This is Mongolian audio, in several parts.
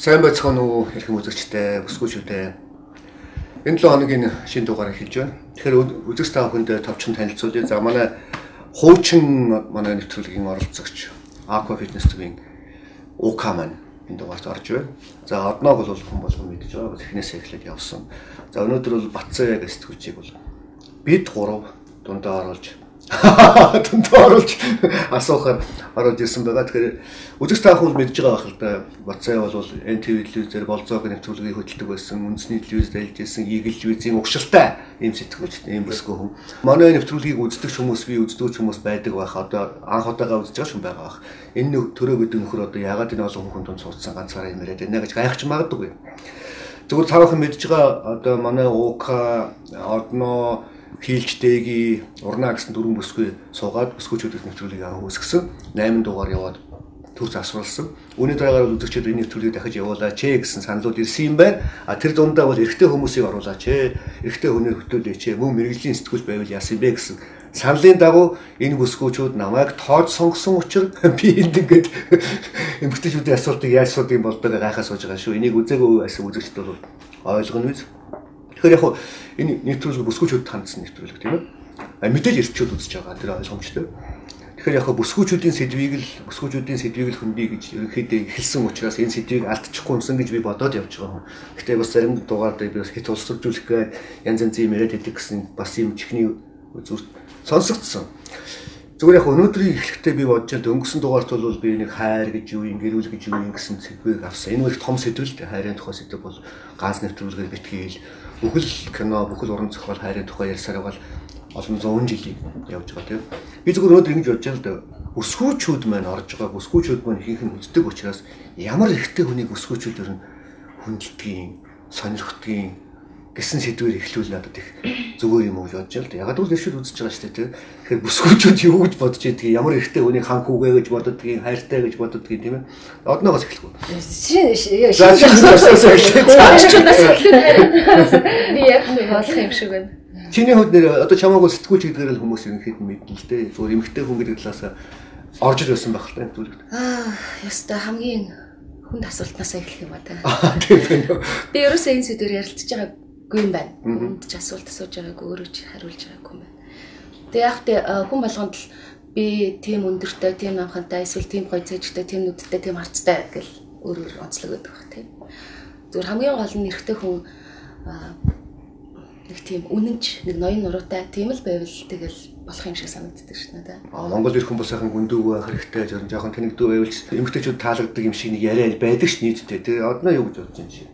Сайн байцгаана уу хэрхэн үзэгчтэй, бүсгүйчүүдээ. Энэ 7 хоногийн шинэ дугаар эхэлж байна. Тэгэхээр үзэгч та бүхэнд товчхон танилцуулъя. За манай хуучин манай нэвтрүүлгийн оролцогч Aqua Fitness төвийн Ука маань энэ дугаарт орж байна. За одноог бол хүн болгон мэдж байгаа. Эхнээсээ эхлээд явсан. За өнөөдөр бол Батцаа гэж сэтгүүлчийг бол бид гурав дундаа оруулж асуухаар ороод ирсэн байгаа. Тэгэхээр үзэгч та бүхэн мэдж байгаа байх л да. Батцаа бол NTV телевизээр болзоог нэвтрүүлгийг хөтэлдэг байсан. Үндэсний телевизд ажиллаж байсан Игэл телевизийн угшилтай ийм сэтгүүлч, ийм бүсгүй хүн. Манай нэвтрүүлгийг үздэг хүмүүс, би үздэг хүмүүс байдаг байх. Одоо анх удаага үзэж байгаа хүн байгаа байх. Энэ төрөө гэдэг нөхөр одоо ягаад энэ олон хүн дунд суудсан ганцаараа юм яриад байна гэж гайхаж магадгүй. Зүгээр та бүхэн мэдж байгаа одоо манай Ука одноо хийлжтэйги урнаа гэсэн дөрвөн бүсгүй суугаад бүсгүйчүүдийн нэвтрүүлгийг авах үүсгэсэн. 8 дугаар яваад төр засварлсан. Үүний дараагаар үзэгчид энэ нэвтрүүлгийг дахиж явуулаач гэсэн саналууд ирсэн юм байна. Тэр дундаа бол эрэгтэй хүмүүсийг оруулаач. Эрэгтэй хүнээр хөтөлөөч. Мөн мэрэгжлийн сэтгүүл байвал яасан бэ гэсэн саналын дагуу энэ бүсгүйчүүд намайг тоож сонгосон учраас би энд ингээд эмэгтэйчүүдийн асуултыг яаж асуудаг юм болдог гайхаа сууж байгаа шүү. Энийг үзээгүй байсан үзэгчд бол ойлгоно биз. Тэгэхээр яг энэ нэвтрүүлэг бүсгүйчүүд хандсан нэвтрүүлэг тийм ээ. Мэдээж эрчүүд үзэж байгаа тэр ойлгомжтой. Тэгэхээр яг бүсгүйчүүдийн сэдвийг л хөндөе гэж ерөнхийдөө эхэлсэн учраас энэ сэдвийг алдчихгүй юмсан гэж би бодоод явж байгаа юм. Гэтэ бас зарим дугаард би бас хит улсруулах гээ янз янзын яриад хэлдэг гэсэн бас юм чихний зүрт сонсогдсон. Зүгээр яг өнөөдрийн эхлэхдээ би бодож байгаа өнгөрсөн дугаарт бол би нэг хайр гэж юу юм, гэрүүл гэж юу юм гэсэн сэдвийг авсан. Энэ их том сэдв л хайрын тухай сэдв бол ганц нэвтрүүлгээр битгийл бүхэл кино, бүхэл уран зохиол хайрын тухай ярьсаар байгаа олон зуун жилийн явж байгаа тийм. Би зүгээр өнөөдөр ингэж бодож байгаа л да. Бүсгүйчүүд маань орж байгаа. Бүсгүйчүүд маань ихэнх нь үздэг учраас ямар ихтэй хүнийг бүсгүйчүүд ер нь хүндэлдгийг, сонирхдгийг гэсэн сэдвээр эхлүүл надад их зүгээр юм уу гэж бодож байна л да. Ягаад гэвэл дэвшил үзэж байгаа шүү дээ тийм. Тэгэхээр бүсгүйчүүд юу гэж бодож байдгийг, ямар ихтэй хүнийг ханх үгээ гэж боддгийг, хайртай гэж боддгийг тийм ээ. Одноогоос эхлэхгүй. Би яг болох юм шиг байна. Чиний хувьд нэр одоо чамаагүй сэтгүүлч гэдгээр л хүмүүс ерөнхийд нь мэднэ л дээ. Зүгээр эмэгтэй хүн гэдэг талаас орж ир байсан байх л та нэвтрүүлэгт. Яста хамгийн хүнд асуултнаас эхлэх юм ба та. Тийм байна. Би ерөөсөө энэ сэдвээр ярилцж байгаагүй юм байна. Хүнд ч асуулт асууж байгаагүй, өөрөө ч хариулж байгаагүй юм байна. Тэгээ яг хүн болгонд л би тийм өндөртэй, тийм амхантай, эсвэл тийм гоё цэжтэй, тийм нүдтэй, тийм харцтай гэл өөрөөр онцлог өгдөг баг тийм. Зүгээр хамгийн гол нь эрэгтэй хүн нэг тийм үнэнч, нэг ноён нуруутай тийм л байвал тэгэл болох юм шиг санагддаг шнэ да. Монгол ирэх хүн бас сайхан гүндүүг байх хэрэгтэй, жоохон тэнэгдүү байвал эмэгтэйчүүд таалагддаг юм шиг нэг яриа байдаг ш нийтдээ тий. Одноо юу гэж бодож байна чи?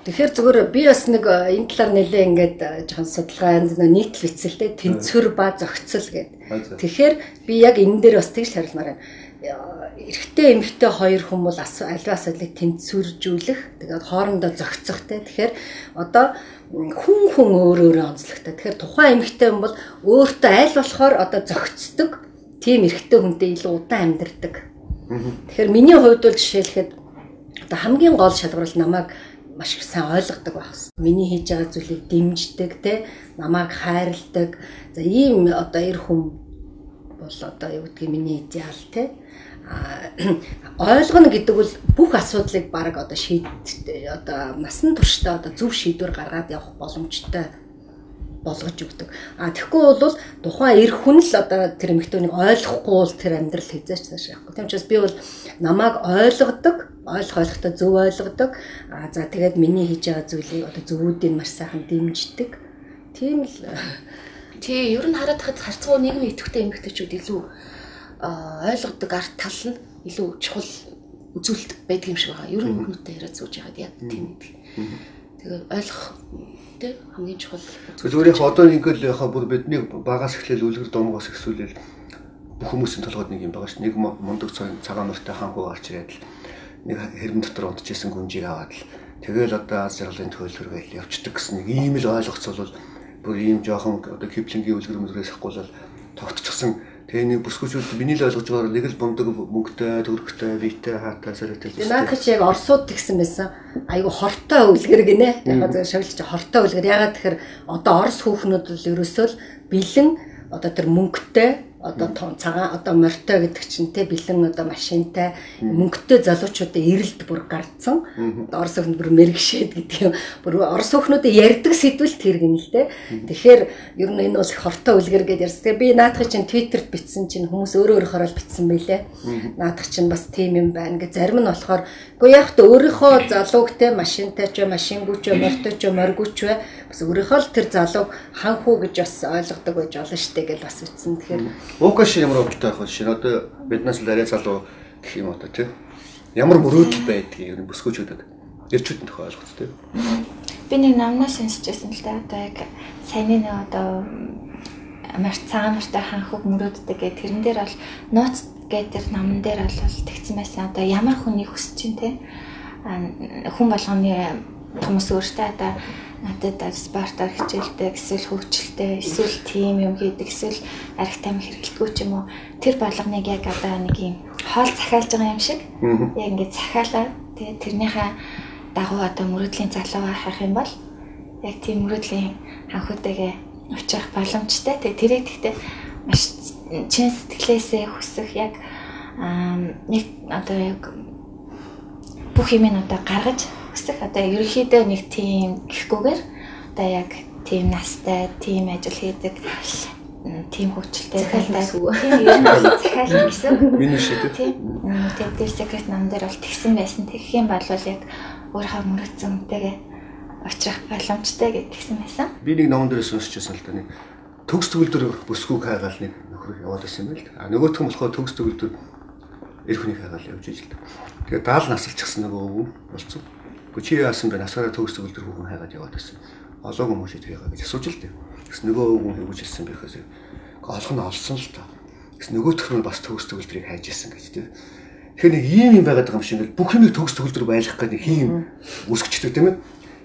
Тэгэхээр зүгээр би бас нэг энэ талаар нэлээ ингээд жоохон судалгаанд нийтлэл бичсэлтэй тэнцвэр ба зохицол гэдэг. Тэгэхээр би яг энэ дээр бас тэгж хариулмаар байна. Эрэгтэй эмэгтэй хоёр хүн бол альваас алийг тэнцвэржүүлэх тэгээд хоорондоо зохицох те. Тэгэхээр одоо хүн өөрөө онцлогтой. Тэгэхээр тухайн эмэгтэй хүн бол өөртөө аль болохоор одоо зохицдог тийм эрэгтэй хүнтэй илүү удаан амьдардаг. Тэгэхээр миний хувьд бол жишээлхэд одоо хамгийн гол шалгуур нь намайг маш их сайн ойлгодог байх хэвээр. Миний хийж байгаа зүйлийг дэмждэг те, намайг хайрладаг. За ийм одоо эр хүн бол одоо юу гэдгийг миний идеал те. Ойлгоно гэдэг бол бүх асуудлыг баг одоо одоо насан туршдаа одоо зөв шийдвэр гаргаад явах боломжтой болгож өгдөг. Тэгэхгүй бол тухайн эр хүн л одоо тэр эмэгтэйнийг ойлгохгүй бол тэр амьдрал хязгаарч цааш явахгүй. Тийм учраас би бол намайг ойлгодог, ойлгохтой зөв ойлгодог. За тэгээд миний хийж байгаа зүйлийг одоо зөвүүдийг маш сайхан дэмждэг. Тийм л Тий, ер нь хараад хад харцгаа нийгмийн идэвхтэй эмэгтэйчүүд илүү ойлгодог арт тал нь илүү чухал үзүүлэлт байдаг юм шиг байгаа. Ер нь хүмүүстээ яриад сууж байгаад яг тийм нэг. Тэгээ ойлгох тий хамгийн чухал. Зүгээр яг одоо ингээл яхаа бүр бидний багаас эхлээл үлгэр домгоос эхсүүлэл бүх хүмүүсийн толгойд нэг юм байгаа ш. Нэг мундаг цагаан мөртэй ханхуу гарч ирээд л нэг хэрмэн дотор унтчихсэн гүнжийг аваад л тэгэл одоо аз жаргалын төлөвлөрөөл явцдаг гэсэн нэг ийм л ойлгоцол бол бүр ийм жоохон одоо Киплингийн үлгэр мөрөөс ахгүй л тогтчихсон. Тэгээ нэг бүсгүйчүүд миний л ойлгож байгаагаар нэг л бундаг мөнгөтэй, төгрөгтэй, биетэй, хаатай, сарайтай л. Наад чи яг Оросууд тэгсэн байсан. Айгу хортой үлгэр гинэ. Яг шавлж хортой үлгэр. Ягаад тэгэхээр одоо Орос хүүхнүүд л ерөөсөө л бэлэн одоо тэр мөнгөтэй одоо том цагаан одоо морьтой гэдэг чинь те бэлэн одоо машинтай мөнгөтэй залуучуудаа эрэлд бүр гардсан. Орос өхнүүд бүр мэрэгшээд гэдэг юм. Бүр орос өхнүүдээ ярьдаг сэдвэлт хэрэг юм л те. Тэгэхээр ер нь энэ бол их хортой үлгэр гэдээ ярьсан. Би наадах чинь Твиттерт бичсэн чинь хүмүүс өөрөө өөрөөр бичсэн байлээ. Наадах чинь бас тийм юм байна. Ингээ зарим нь болохоор үгүй яг та өөрийнхөө залууг те машинтай ч машингүйч морьтой ч морьгүйч бас өөрийнхөө л тэр залууг ханхуу гэж бас ойлгодог байж болно штэ гэж бас үтсэн. Тэгэхээр Укаш ямар бодолтой байх вэ? Шинэ одоо биднээс л арай залуу гэх юм одоо тийм ямар мөрөөдөл байдгийг ер нь бүсгүүчүүдэд эрчүүд нь тохиол ойлгоцтой. Би нэг намнаас сонсчихсан л да. Одоо яг саяны нэг одоо цагаан морьтой ханхуг мөрөөддөг гэх тэрэн дээр бол нууц гэдэг намн дээр бол тэгсэн байсан. Одоо ямар хүний хүсэж чинь те хүн болгоны хүмүүс өөртөө одоо надад спортоор хичээлдэг, эсвэл хөгжилтэй, эсвэл тим юм хийдэг, эсвэл арх тамхи хэрэглэхгүй ч юм уу. Тэр болгоныг яг одоо нэг юм хоол захиалж байгаа юм шиг. Яг ингээд захиалаад тэгээ тэрнийхээ дагуу одоо мөрөдлийн залуу хайх юм бол яг тийм мөрөдлийн ханхуутэйгээ очих боломжтой. Тэгээ тэрийг тэгтээ маш чин сэтгэлээсээ хүсэх яг нэг одоо яг бүх юм одоо гаргаж одоо ерөнхийдөө нэг тийм гэхгүйгээр одоо яг тийм настай, тийм ажил хийдэг, тийм хөгжилтэй захиална гэсэн. Миний шийдэл. Тэгээд тэр секрет нам дээр бол тэгсэн байсан. Тэгэх юм бол яг өөрийнхөө мөрөдсөн үнтэйгээ очих боломжтой гэдгийгсэн байсан. Би нэг номон дээр сонсчихсан л да нэг төгс төгөлдөр бүсгүйг хайгаал нэг нөхөр яваад байсан юм байл. А нөгөөх нь болохоор төгс төгөлдөр эр хүнийг хайгаал явж ижил. Тэгээд даал насалчихсан нөгөө өвгөн болцсон. Чи яасан бэ? Насаараа төгс төгөлдөр хүүхэн хайгаад яваад байсан. Олоогүй мөн чи тэрийг гэж асууж л дээ. Тэгс нөгөө өвгөн хэвгэж хэлсэн байхаас олох нь олсон л та. Тэгс нөгөөх нь бас төгс төгөлдрийг хайж исэн гэж тийм. Тэгэхээр нэг ийм юм байгаад байгаа юм шиг ингээл бүх юмыг төгс төгөлдөр байлгах гэдэг нэг хийм үсгчдэг тийм ээ.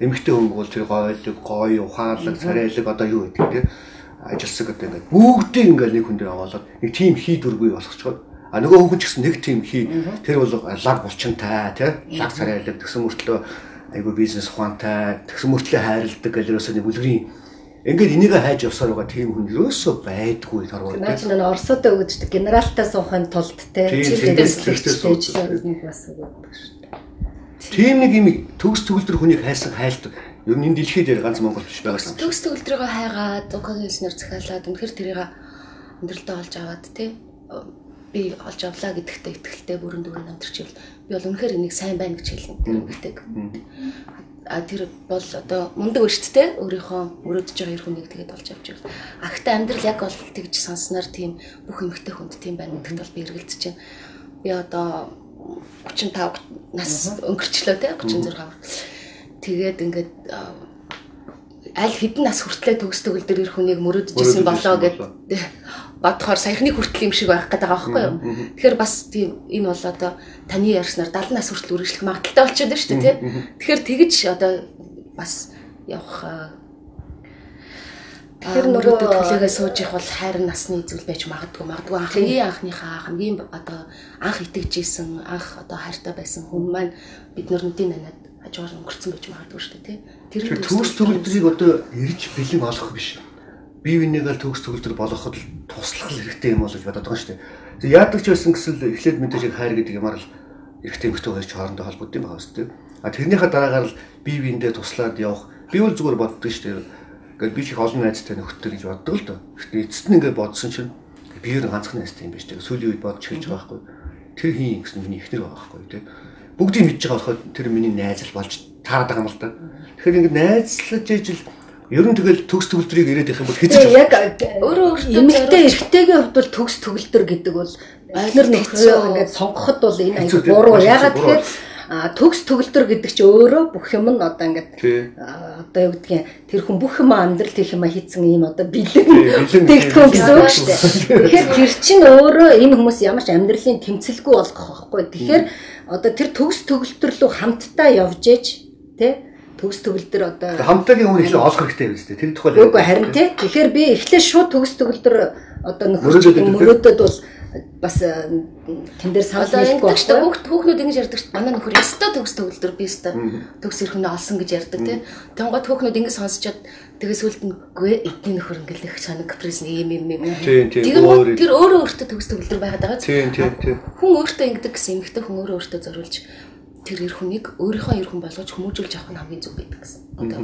Эмэгтэй хүн бол тэр гоё, ухаалаг, царайлаг одоо юу гэдэг тийм. Ажилсаг гэдэг ингээд бүгдийг ингээл нэг хүн дээр аваалаад нэг тийм хий дүргүй болгочиход а нөгөө хүн ч гэсэн нэг тийм хий тэр бол лаг булчинтай тий лаг царайлаг тэгсэн мөртлөө айгу бизнес ухаантай тэгсэн мөртлөө хайрладаг гэл ерөөсөө нэг үлгэрийн ингээд энийг хайж явсаар байгаа тийм хүн ерөөсөө байдгүй тарвал. Наач нэг Оростой өгдөг генералтай суухын тулд тий нэг бас өгдөг шүү дээ. Тийм нэг юм төгс төгөлдөр хүнийг хайсан хайлтдаг. Ер нь энэ дэлхийд дээр ганц Монгол биш байгаас. Төгс төгөлдрөөгөө хайгаад ухааны хэлснээр захиалаад үнэхээр тэрийг амьдралдаа олж аваад тий би олж авлаа гэдэгтээ итгэлтэй бүрэн дүүрэн амтэрчвэл би бол үнэхээр энийг сайн байна гэж хэлнэ тэр үгтэйг. А тэр бол одоо мундаг өршттэй өөрийнхөө мөрөөдөж байгаа эр хүнийг тэгээд олж авч байвал. Ахтай амьдрал яг бол тэгж сонсноор тийм бүх эмэгтэй хүнд тийм байна гэдэгт бол би эргэлзэж байна. Би одоо 35 нас өнгөрчлөө тий 36 авар. Тэгээд ингээд аль хэдэн нас хүртлээр төгс төгөлдөр эр хүнийг мөрөөдөж исэн болоо гэдэг бодохоор саяхны хүртэл юм шиг байх гэдэг байгаа байхгүй юу. Тэгэхээр бас тийм энэ бол одоо таны ярьснаар 70 нас хүртэл үргэлжлэх магадaltaй болчиход байна шүү дээ тий. Тэгэхээр тэгэж одоо бас явах тэгэхээр нөгөө төлөөгөө сууж их бол хайр насны зүйл байж магадгүй анхныхаа хамгийн одоо анх итгэжсэн анх одоо хайртай байсан хүн маань бид нүрнүүдийн нанад хажуугаар өнгөрцөн байж магадгүй шүү дээ тий. Тэр төгс төгөлдрийг одоо эрж бэлэн олох биш. Бие бинийгээ төгс төгөлдөр болгоход туслах хэрэгтэй юм бол гэж бодоод байгаа шүү дээ. Тэг яадаг ч байсан гэсэл эхлээд мэдээж хайр гэдэг юмар л эрэгтэй эмэгтэй хоёрч хоорондоо холбогдсон байгаа шүү дээ. А тэрнийхээ дараагаар л бие биендээ туслаад явах. Би бол зүгээр боддог шүү дээ. Ингээл би ч их олон найзтай нөхдөд гэж боддог л доо. Гэхдээ эцэст нь ингээд бодсон чинь биеэр ганцхан найзтай юм байна шүү дээ. Сүүлийн үед бодож хэлж байгаа байхгүй. Тэр хин гэсэн миний эхнэр байгаа байхгүй тий. Бүгдийг мэдж байгаа болохоор тэр миний найз л болж таарад байгаа юм л да. Тэгэхээр ингээд найзлаж ижил ер нь тэгэл төгс төгөлдрийг ирээд их юм бол хэзээ яг өөрөө эмэгтэй эрэгтэйгийн хувьд бол төгс төгөлдөр гэдэг бол эхнэр нөхрөө ингээд сонгоход бол энэ аяг буруу. Ягаад тэгэхээр төгс төгөлдөр гэдэг чинь өөрөө бүх юм нь одоо ингээд одоо юу гэдгийг тэр хүн бүх юм амьдрал хийх юм хийцэн юм одоо бэлэн тэгтгэн гэсэн үг шүү дээ. Тэгэхээр тэр чинь өөрөө энэ хүмүүс ямар ч амьдралын тэмцэлгүй болгох байхгүй. Тэгэхээр одоо тэр төгс төгөлтөр рүү хамтдаа явж ээж тий төгс төгөлдөр одоо хамтаагийн хүн ихлэ олох хэрэгтэй юм шүү дээ. Тэр тухай үгүй харин тий. Тэгэхээр би эхлээд шууд төгс төгөлдөр одоо мөрөөдөд бол бас тэн дээр санал нийлэхгүй байна. Хүүхнүүд ингэж ярьдаг шүү дээ. Манай нөхөр ястаа төгс төгөлдөр би ястаа төгс ирэх хүнээ олсон гэж ярьдаг тий. Тэнгууд хүүхнүүд ингэж сонсчод Тэгээ сүлд нүггүй эдний нөхөр ингээл их санаг каприз нэг юм. Тийм. Тэр өөрөө өөртөө төгс төгөлдөр байгаад байгаа. Тийм. Хүн өөртөө ингэдэг гэсэн эмэгтэй хүн өөртөө зориулж тэр эр хүнийг өөрийнхөө эр хүн болгож хүмүүжүүлж авах нь хамгийн зөв байдаг гэсэн. Одоо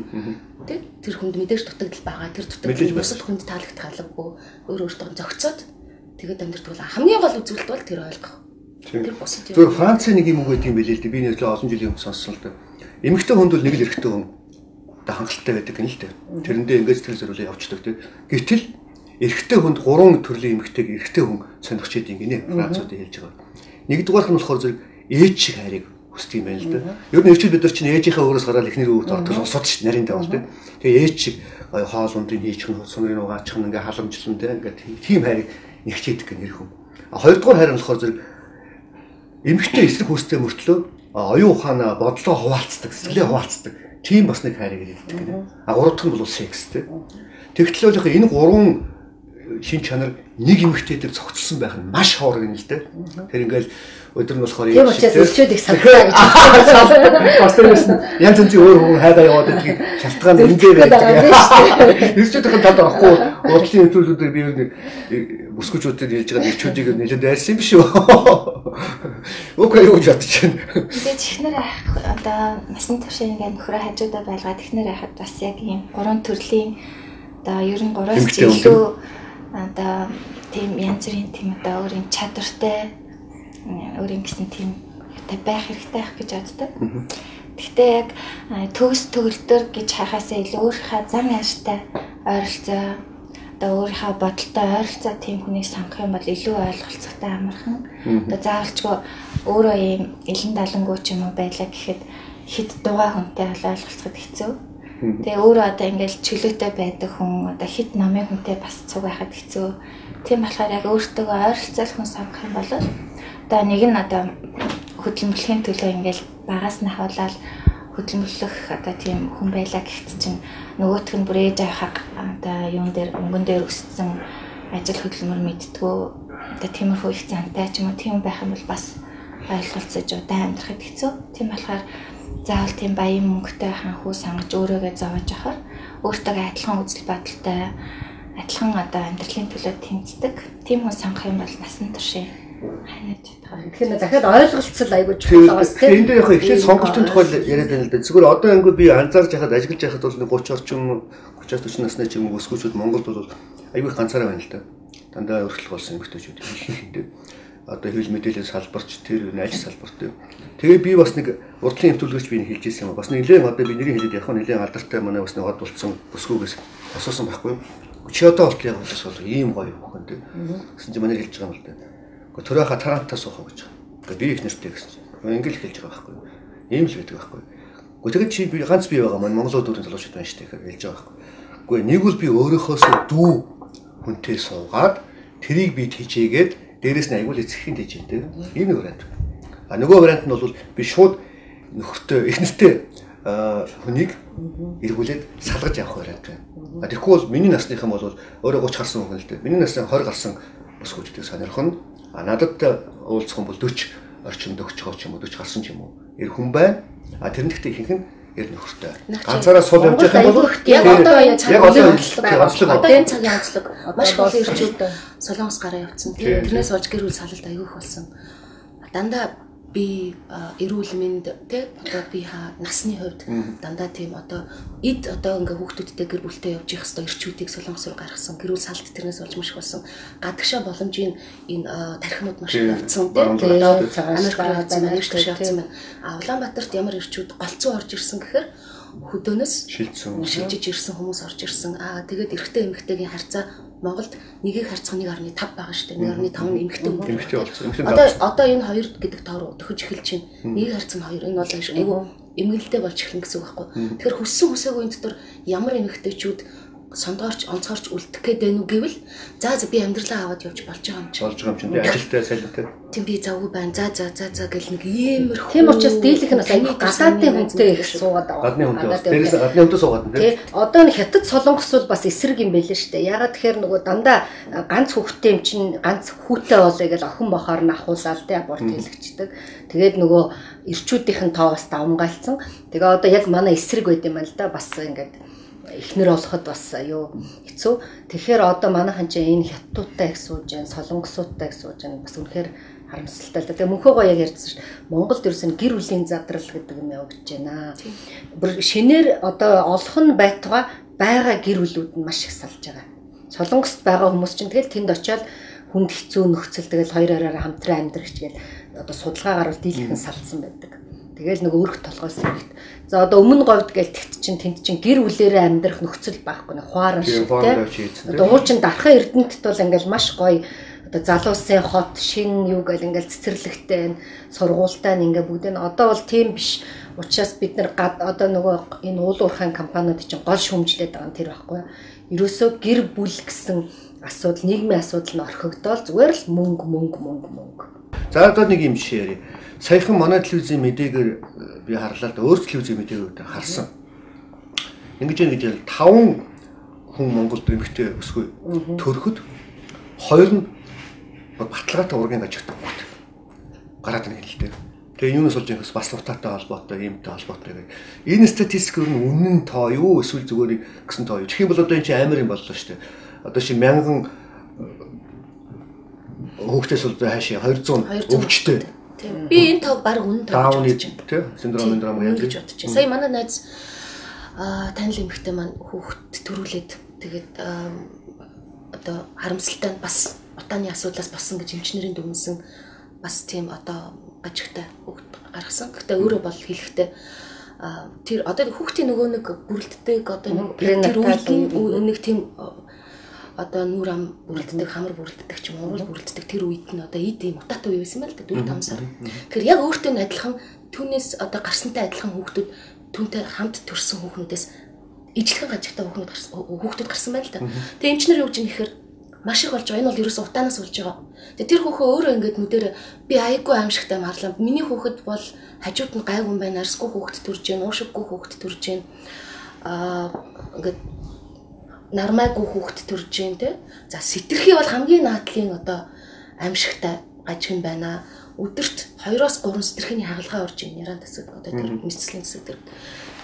тэр хүнд мэдээж дутагдал байгаа. Тэр дутагдал бусад хүнд таалагдах алгагүй. Өөртөө зөгцөөд тэгээд амьдрдаг бол хамгийн гол үзүүлэлт бол тэр ойлгох. Тэр бусад юм. Зөвхөн Францын нэг юм үг гэдэг юм билээ л дээ. Би нэлээд олон жилийн өмнө сонссон л дээ. Эмэгтэй хүнд бол нэг л эрэгтэй хүн хангалттай байдаг гэнэ л дээ. Тэрэндээ ингээд сэтгэл зориулаа явуулдаг тийм. Гэтэл эрэгтэй хүнд 3 төрлийн эмэгтэйг эрэгтэй хүн сонирхч идэг гинэ. Францууд хэлж байгаа. Нэгдүгээрх нь болохоор зөв ээж шиг хайрыг хүсдэг юм байна л дээ. Ер нь өвчл бид нар чинь ээжийнхээ өөрөөс гараад эхнэр өвөд ордог сонсоод шүү дээ нарийн давал тийм. Тэгээ ээж шиг хоол ундын хийчих нь сунрын угаачих нь ингээ халамжлан тийм ингээ тийм хайрыг нэгчээдэг гэнэ нэр хүн. Хоёрдугаар хайр нь болохоор зөв эмэгтэй эсрэг хүстэй мөртлөө оюун ухаанаа бодлоо хуваалцдаг, сэтгэлээ хуваалцдаг. Тийм бас нэг хайрыг хэлдэг гэнэ. Гурав дахь нь бол секс тийм. Тэгтэл бол энэ 3 шин чанар нэг эмэгтэй дээр цогцолсон байх нь маш ховор гэнэ л дээ. Тэр ингээл өдөр нь болохоор тийм учраас өчөөд их санагдаа гэж байна. Бас тэрс янз янзын өөр хүн хайгаа яваад байдаг шалтгаан энэ дээр байдаг. Ирчүүдийн талд авахгүй бодлын нөхцөлүүдээр би ер нь бүсгүүчүүдэд хэлж байгаа ирчүүдийг нэлээд дайрсан юм биш үү? Окей юу гэж бодож байна. Тэгээд ихнэр одоо насан турш ингээд нөхрөө хажуудаа байлгаад ихнэр хахад бас яг ийм 3 төрлийн одоо ер нь 3-аас илүү одоо тийм янз бүрийн тийм одоо өөрийн чадвартай өөрийн гэсэн тийм байх хэрэгтэй ах гэж боддог. Гэхдээ яг төгс төгөлдөр гэж хайхаасаа илүү өөрийнхөө зан яаштай ойролцоо одоо өөрийнхөө бодолтой ойролцоо тийм хүнийг сонгох юм бол илүү ойлголцогтой амархан. Одоо заавалчгүй өөрөө ийм элен далангуй ч юм уу байлаа гэхэд хэд дугаа хүнтэй ойлголцоход хэцүү. Тэгээ өөрөө одоо ингээл чөлөөтэй байдаг хүн одоо хэд намын хүнтэй бас цуг байхад хэцүү. Тийм болохоор яг өөртөө ойролцоол хүн сонгох юм бол одоо нэг нь одоо хөдөлмөрлөхийн төлөө ингээл багаас нь хавлаад хөдөлмөрлөх одоо тийм хүн байлаа гэхэд чинь нөгөөх нь бүр ээж авах одоо юун дээр өнгөн дээр өссөн ажил хөдөлмөр мэдтгүү одоо тиймэрхүү их зантай ч юм уу тийм байх юм бол бас ойлголцож удаан амьдрахад хэцүү. Тийм болохоор заавал тийм баян мөнгөтэй ханхуу сангаж өөрөөгөө зовоож ахаар өөртөө адилхан үзэл бодолтой адилхан одоо амьдралын төлөө тэмцдэг. Тийм хүн сонгох юм бол насан туршийн ханаж чадгаа. Тэгэхээр захиад ойлголцол айгүй чухал байгаас тийм. Энд дээр яг эхлээд сонголтын тухай яриад байна л да. Зүгээр одоо англи би анзаарч яхад ажиллаж яхад бол 30 орчим 30-40 насны ч юм уу өсгөөчүүд Монголд бол айгүй ганцаараа байна л да. Дандаа өргөдөл болсон эмэгтэйчүүд ихэнхдээ одоо хэвлэл мэдээлэл салбарч тэр ажил салбарт. Тэгээ би бас нэг урдлын нэвтрүүлгч би хэлж ирсэн юм. Бас нэлээд одоо би нэрийг хэлээд явах нь нэлээд алдартай манай бас нэг хад болцсон өсгөөс асуусан байхгүй. Чи одоо болтол яг болоос бол ийм гоё хөхөн тий. Гэсэн чинь манай хэлж байгаа юм л да. Гэхдээ төрөөхө тарантаа суухаа гэж. Гэхдээ би их нэртэй гэсэн чинь. Ингээл хэлж байгаа байхгүй. Ийм л байдаг байхгүй. Гэхдээ чи би ганц бий байгаа маань Монголын дүүрэн залуучууд байна шүү дээ хэлж байгаа байхгүй. Гэхдээ нэг бол би өөрийнхөөс дүү хүнтэй суугаад тэрийг би тийжээгээд дээрээс нь аягүй л эцэгхийн тийжээдэг. Ийм нэг вариант. А нөгөө вариант нь бол би шууд нөхөртөө их нэртэй хүнийг эргүүлээд салгаж явах вариант байна. Тэгэхгүй бол миний насныхан бол өөрөө 30 гарсан хүн л дээ. Миний насны 20 гарсан бас хүчтэй сонирхон. Надад уулзах юм бол 40 орчим дөгчгөө ч юм уу 40 гарсан ч юм уу. Эр хүн байна. Тэрэн дэхтэй ихэнх нь эр нөхөртэй. Ганцаараа суул явж байгаа юм бол яг одоо энэ цагийн онцлог маш олон ирчүүд Солонгос гараа явцсан. Тэрнээс болж гэр бүл салалт аягүйх болсон. Дандаа би эрүүл мэнд тэ одоо би насны хувьд дандаа тийм одоо эд одоо ингээ хүүхдүүдтэй гэр бүлтэй явж явах хэвээр ирчүүдийг Солонгос руу гаргасан гэр бүл салалт тэрнээс болж маш болсон. Гадагшаа боломжийн энэ тархинууд маш явцсан тэ Америк явцсан байна. Улаанбаатарт ямар ирчүүд голцоо орж ирсэн гэхээр хөдөөнөөс шилжиж ирсэн хүмүүс орж ирсэн. Тэгээд эрэгтэй эмэгтэйгийн харьцаа Монголд нэгийг харьцах 1.5 байгаа шүү дээ. 1.5 эмэгтэй хүн. Одоо энэ хоёр гэдэг тоор төхөж эхэлж байна. Нэгийг харьцах 2 энэ бол айгүй эмгэлтэй болж эхэлнэ гэсэн үг байхгүй. Тэгэхээр хүссэн хүсээгүй энэ дотор ямар эмэгтэйчүүд сондоорч онцгорч үлдэх гээд байна уу гэвэл за би амьдралаа аваад явж болж байгаа юм чи. Болж байгаа юм чинь ажилтай салентай. Тийм би завгүй байна. За гэл нэг иймэрхүү. Тийм учраас дийлэх нь бас айгүй гадаадын хүнтэй их суугаад байгаа. Гадны хүнтэй. Дээрээс гадны хүнтэй суугаад байна тийм. Одоо н хятад солонгос бол бас эсрэг юм байлээ шүү дээ. Ягаад тэгэхээр нөгөө дандаа ганц хүүхдтэй юм чинь ганц хүүтэй болоё гэж охин бохоор нь ахуулаад тийм аборт хийлгчдэг. Тэгээд нөгөө ирчүүдийнх нь тоо бас давмгайлцсан. Тэгээ одоо яг манай эсрэг байд юм байна л да. Бас ингээд эхнэр олоход бас аюу хэцүү. Тэгэхээр одоо манайхан ч энэ хятадтай их сууж जैन, солонгосуудтай их сууж जैन бас үнэхээр харамсалтай л да. Тэгээ мөнхөө гоё яг ярьсан шүү дээ. Монголд ерөөсөн гэр бүлийн задрал гэдэг юм явагдаж байна. Бүр шинээр одоо олох нь байтугай байгаа гэр бүлүүд нь маш их салж байгаа. Солонгост байгаа хүмүүс чинь тэгэл тэнд очиод хүнд хэцүү нөхцөл тэгэл хоёр оройроо хамтран амьдрах гэж одоо судалгаагаар бол дийлхэн салсан байдаг. Тэгэл нэг өрх толгоос хэрэгтэй. За одоо өмнө говьд гээл тэгт чинь тэнд чинь гэр бүлээрээ амьдрах нөхцөл байхгүй нэг хуаран шиг тийм. Одоо уучин дархан эрдэнэт бол ингээл маш гоё одоо залуусын хот шин юу гэл ингээл цэцэрлэгтэй сургуультай ингээ бүгд нь одоо бол тийм биш. Учираас бид нар одоо нөгөө энэ уул уурхайн компаниуд чинь гол шүүмжлээд байгаа нь тэр байхгүй. Ерөөсөө гэр бүл гэсэн асуудал нийгмийн асуудал нь орхигдоод зүгээр л мөнгө. За одоо нэг юм жишээ ярив. Саяхан манай телевизийн мэдээгээр би харлаа да өөр телевизийн мэдээгээр харсан. Ингэж яа гэж 5 хүн Монголд эмэгтэй өсгөө төрөхөд 2 нь баталгаатай ургийн ажигтай бүгд гараад ирнэ л дээ. Тэгээ юунаас болж юм бас утаатай холбоотой, иймтэй холбоотой гэх. Энэ статистик нь үнэн тоо юу эсвэл зүгээр гэсэн тоо юу. Чих юм бол одоо энэ чинь амар юм боллоо шүү дээ. Одоо чи 1000 хүүхдээс бол хаашаа 200 өвчтэй. Тийм. Би энэ тог баг үнэн тоо гэж бодож байна. Тийм. Синдром яаж гэж бодож байна. Сая манай найз танил эмэгтэй маань хүүхд төрүүлээд тэгээд одоо харамсалтай бас утааны асуудлаас болсон гэж эмчнэрийн дүгнсэн бас тийм одоо гажигтай хүүхд гаргасан. Гэхдээ өөрөө бол хэлэхдээ тэр одоо хүүхдийн нөгөө нэг бүрэлддэг одоо тэр үеийн нэг тийм одоо нүүр ам бүрэлддэг, хамар бүрэлддэг ч юм уу, уул бүрэлддэг тэр үед нь одоо эд юм утаатай үе байсан байл та 4-5 сар. Тэгэхээр яг өөртөө нь адилхан түүнээс одоо гарсантай адилхан хүүхдүүд түүнтэй хамт төрсэн хүүхнүүдээс ижлэхэн гажигтай хүүхдүүд гарсан байл та. Тэгээ эмчнэр юу гэж нэхэр маш их болж байгаа. Энэ бол ерөөсөө утаанаас болж байгаа. Тэгээ тэр хүүхөө өөрөө ингээд нүдээр би аягүй аимшигтай марлаа. Миний хүүхэд бол хажууд нь гайгүй юм байна. Арсгүй хүүхэд төрж гэн, уушиггүй хүүхэд төрж гэн. Ингээд нармайгүй хүүхэд төрж гэн тэ. За сэтэрхий бол хамгийн наадлын одоо аимшигтай гажиг юм байна. Өдөрт 2-3 сэтэрхийний хагалгаа орж ийн яран тасаг одоо тэр мэдслийн тасаг тэр.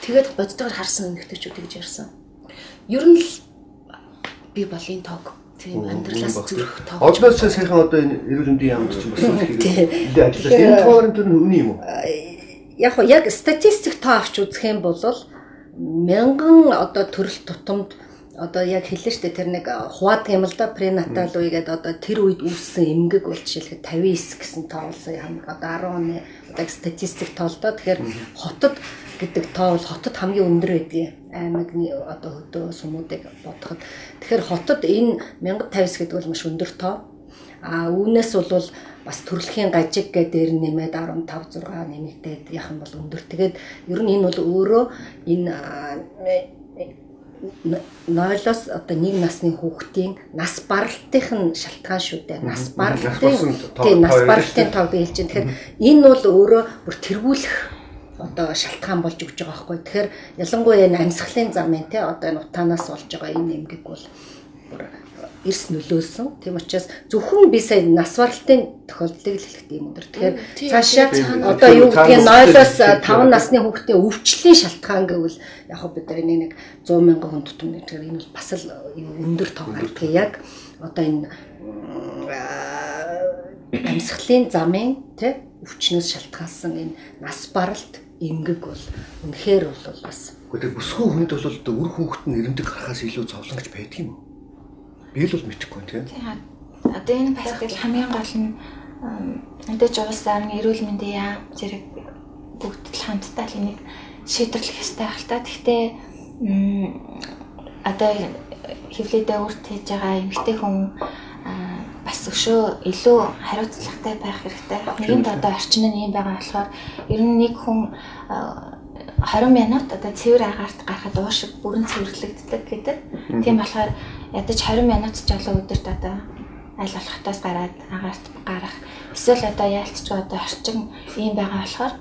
Тэгээд бодтойгоор харсан нөхдөчүүд гэж ярьсан. Ер нь л би бол энэ тог тийм амьдралаас зүрх тоо. Одоос сайхан одоо энэ эрүүл мэндийн яамд чинь бас нэлээд ажиллаж. Энэ тоорын төр нь үний юм уу? Яг статистик тоо авч үзэх юм бол 1000 одоо төрөл тутамд одоо яг хэллээ шүү дээ тэр нэг хуваад юм л да пренатал үе гэдэг одоо тэр үед үүссэн эмгэг бол жишээлбэл 59 гэсэн тоо болсон юм одоо 10 оны одоо статистик тоолдоо тэгэхээр хотод гэдэг тоо бол хотод хамгийн өндөр байдгийг аймагны одоо хөдөө сумуудыг бодоход тэгэхээр хотод энэ 1059 гэдэг бол маш өндөр тоо үүнээс бол бас төрөлхийн гажиг гэдэг дээр нэмээд 15 6 нэмэгдээд яах юм бол өндөр тэгээд ер нь энэ бол өөрөө энэ 0-оос одоо 1 насны хүүхдийн нас баралтын шалтгаан шүү дээ. Нас баралтын тоо биелж байна. Тэгэхээр энэ бол өөрөө бүр тэргүүлэх одоо шалтгаан болж өгч байгаа байхгүй. Тэгэхээр ялангуяа энэ амьсгалын зам энэ одоо энэ утаанаас болж байгаа энэ эмгэг бол бүр эрс нөлөөсөн. Тийм учраас зөвхөн би сая нас баралтын тохиолдлыг л хэлэхдээ юм өндөр. Тэгэхээр цаашаа одоо юу гэдгийг 0-оос 5 насны хүүхдээ өвчлөлийн шалтгаан гэвэл яг хөө бид нэг 100 мянган хүн тутам нэгтгэр энэ бол бас л өндөр тоо гардаг. Яг одоо энэ амьсгалын замын тий өвчнөөс шалтгаалсан энэ нас баралт эмгэг бол үнэхээр бол бас. Гэхдээ бүсгүй хүнд бол үр хүүхэд нь эрэмдэг гарахаас илүү зовлон гэж байдаг юм уу? Би л мэдэхгүй тийм. Одоо энэ пастил хамгийн гол нь эндэж уусаа эрүүл мэндийн яам зэрэг бүгд л хамтдаа л энийг шийдвэрлэх ёстой байх л та. Гэхдээ одоо хөвлөдөө үрт хийж байгаа эмэгтэй хүн бас өшөө илүү хариуцлагатай байх хэрэгтэй. Нэгэнд одоо орчин нь юм байгаа болохоор ер нь нэг хүн 20 минут одоо цэвэр агаарт гарахад уушиг бүрэн цэвэрлэгддэг гэдэг. Тийм болохоор ядаж 20 минут ч болоо өдөрт одоо аль болохоос гараад агаарт гарах. Эсвэл одоо яалтчгүй одоо орчин ийм байгаа болохоор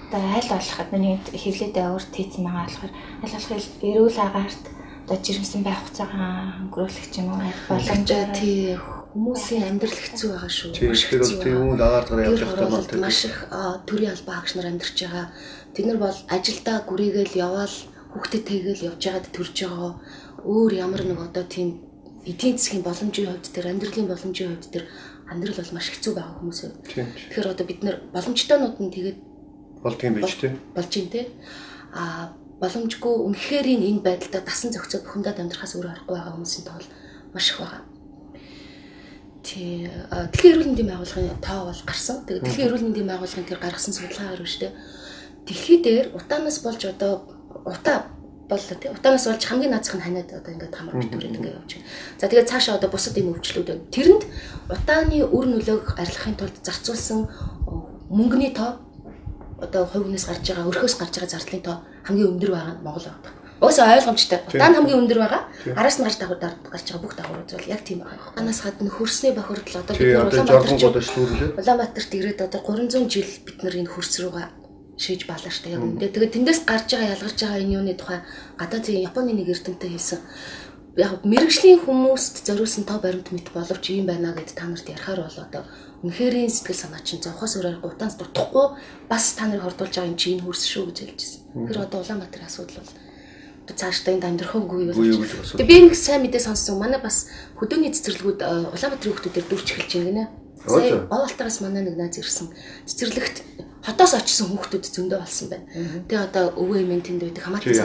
одоо аль болоход нэг хөвлөдөө өөрт хийсэн байгаа болохоор аль болох эрүүл агаарт одоо жирэмсэн байх хугацаагаа өнгөрүүлэх юм уу боломжтой тий хүмүүсийн амьдрал хэцүү байгаа шүү. Тэгэхээр бол тийм үнд агаарт гараа явж байгаа юм маш их төрийн албан хаагч нар амьдарч байгаа. Тэд нар бол ажилдаа гүрийгээл яваал хүүхдэд тэгэл явж байгаад төрж байгаа өөр ямар нэг одоо тийм эдийн засгийн боломжийн хувьд тэр амьдралын боломжийн хувьд тэр амьдрал бол маш хэцүү байгаа хүмүүсээ. Тэгэхээр одоо бид нэр боломжтойнууд нь тэгээд болдгийм байж тээ. Болж ин тээ. Боломжгүй үнэхээр энэ байдлаа дасан зохицоод бухимдаад амьдрахаас өөр аргагүй байгаа хүмүүсийн тоол маш их байгаа. Дэлхийн эрүүл мэндийн байгууллагын тоо бол гарсан. Тэгээд дэлхийн эрүүл мэндийн байгууллагын тэр гаргасан судалгаагаар биш үү? Дэлхий дээр утаанаас болж одоо утаанаас болж хамгийн наацх нь ханиад одоо ингээд хамар битүүрээд ингээд явж байна. За тэгээд цаашаа одоо бусад юм өвчлүүд байна. Тэрэнд утааны үр нөлөөг арилгахын тулд зарцуулсан мөнгөний тоо одоо хувьнаас гарч байгаа, өрхөөс гарч байгаа зардлын тоо хамгийн өндөр байгаа нь Монгол байна. Уусаа ойлгомжтой. Утаа нь хамгийн өндөр байгаа. Араас нь гарч байгаа бүх дагуулууд бол яг тийм байгаа. Анаас гадна хөрсний бохирдол одоо бид Улаанбаатарт ирээд одоо 300 жил бид нар энэ хөрс рүүгээ шийдж балаа штэ яг үндэ. Тэгээд тэндээс гарч байгаа ялгарч байгаа энэ юуны тухай гадаад зэн Японы нэг эрдэмтэй хэлсэн. Яг мэрэгжлийн хүмүүст зориулсан тоо баримт мэт боловч юм байна гэд та нарт ярихаар бол одоо үнэхэрийн сэтгэл санаа чинь зовхоос өрөөргүй утаас дутахгүй бас та нарыг хордуулж байгаа юм чи энэ хөрс шүү гэж хэлжсэн. Тэгэхээр одоо Улаанбаатарын асуудал бол одоо цаашдаа энд амьдрахгүйгүй бол. Тэгээд би нэг сайн мэдээ сонссон. Манай бас хөдөөний цэцэрлэгүүд Улаанбаатарын хүмүүсээр дүүрч эхэлж байна гинэ. Сая Овалтараас манай нэг наац ирсэн. Цэцэрлэгт хотоос очсон хүүхдүүд зөндөө болсон байна. Тэгээ одоо өвөө эмээ тэнд байдаг хамаатай.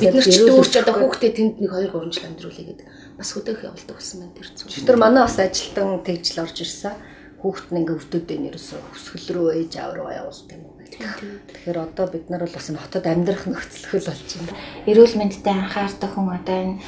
Бид нар ч дүүрч одоо хүүхдээ тэнд нэг 2-3 жил амьдруулъя гэдэг бас хөдөөх явуулдаг болсон байна тэр зүйл. Тэр манай бас ажилтан тэгжл орж ирсэн. Хүүхд нь ингээ өвдөдөө нэрсээ хөсгөл рүү ээж аав руу явуулдаг юм байна. Тэгэхээр одоо бид нар бол бас энэ хотод амьдрах нөхцөлхөл болж байна. Эрүүл мэндэд анхаардаг хүн одоо энэ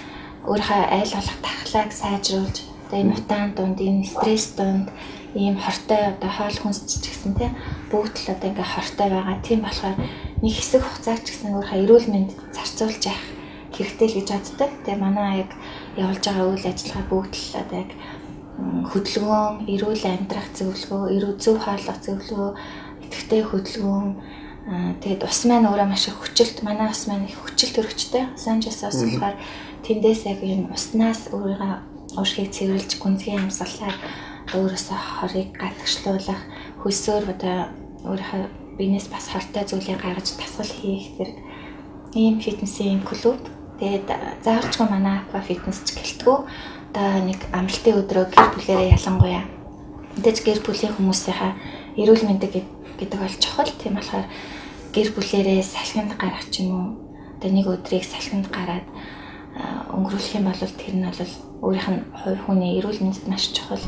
өөрийнхөө айл болох тахлааг сайжруулж одоо энэ утаан дунд энэ стресс дунд ийм хортой одоо хоол хүнс ч гэсэн тийм бүгд л одоо ингээ хортой байгаа. Тийм болохоор нэг хэсэг хугацаа ч гэсэн өөрийнхөө эрүүл мэндэд зарцуулж явах хэрэгтэй л гэж боддог. Тэгээ манай яг явуулж байгаа үйл ажиллагаа бүгд л одоо яг хөдөлгөөн, эрүүл амьдрах зөвлөгөө, зөв хооллох зөвлөгөө, идэвхтэй хөдөлгөөн, тэгээд ус маань өөрөө маш их хүчилт, манай ус маань их хүчилт өргөчтэй. Санжаас ус болохоор тэндээс яг энэ уснаас өөрийгөө уушгийг цэвэрлж, гүнзгий амьсгалаар өөрөөсөө хорыг гадагшлуулах, хөлсөөр одоо өөрийнхөө биенээс бас хортой зүйлийг гаргаж тасгал хийх зэрэг ийм фитнесийн клуб. Тэгээд заавалчгүй манай аква фитнес ч гэлтгүү. Одоо нэг амралтын өдрөө гэр бүлээрээ ялангуяа мэдээж гэр бүлийн хүмүүсийнхаа эрүүл мэндийг гэдэг бол чухал. Тийм болохоор гэр бүлээрээ салхинд гарах ч юм уу одоо нэг өдрийг салхинд гараад өнгөрүүлэх юм бол тэр нь бол өөрийнх нь хувь хүний эрүүл мэндэд маш чухал.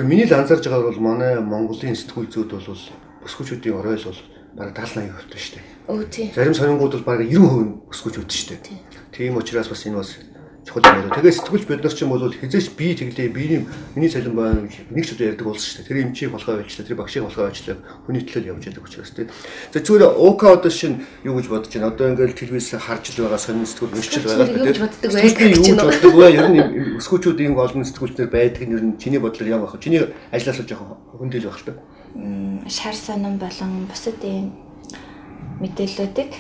Миний л анзаарж байгаа бол манай Монголын сэтгүүл зүйд бол өсгөөчүүдийн оройл бол бараг 70-80% шүү дээ. Өө тийм. Зарим сонингууд бол бараг 90% өсгөөчүүд шүү дээ. Тийм учраас бас энэ бас чухал юм байна. Тэгээ сэтгүүлч бид нар ч юм бол хизээч бие тэглээ, миний цалин байна нэг ч удаа ярьдаг болсон шүү дээ. Тэр эмчийг болохоо байлчлаа, тэр багшийг болохоо байлчлаа, хүний төлөө явж байдаг учраас тийм. За зүгээр ОК одоо шин юу гэж бодож байна? Одоо ингээл телевизээс харж л байгаа сонин сэтгүүл уншиж байгаа тийм. Юу боддог вэ? Ер нь өсгөөчүүд ийм олон сэтгүүлчнэр байдаг нь ер нь чиний бодлоор яа байх вэ? Чиний ажлаас л жоохон хөндөөл байх л та. Шар сонин болон бусад ийм мэдээллүүдийг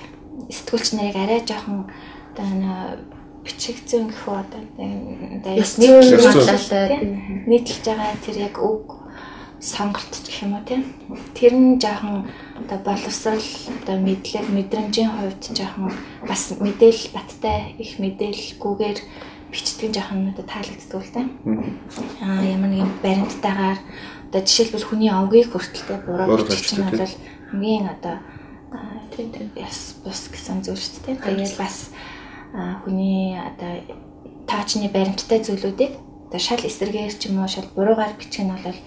сэтгүүлч нарыг арай жоохон одоо бичиг зүйн гэхүү одоо нийтлж байгаа тэр яг үг сонголт гэх юм уу тийм тэр нь жоохон одоо боловсрал одоо мэдрэмжийн хувьд жоохон бас мэдээлэл баттай их мэдээлэлгүйгээр бичдэг жоохон одоо таалагддаг л тийм ямар нэгэн баримттайгаар одоо жишээлбэл хүний овгийг хүртэлтэй буруу бичих чинь бол хамгийн одоо тийм бус гэсэн зүйл шүү дээ. Тэгээд бас хүний одоо таачны баримттай зүйлүүдийг одоо шал эсэргээр ч юм уу шал буруугаар бичих нь бол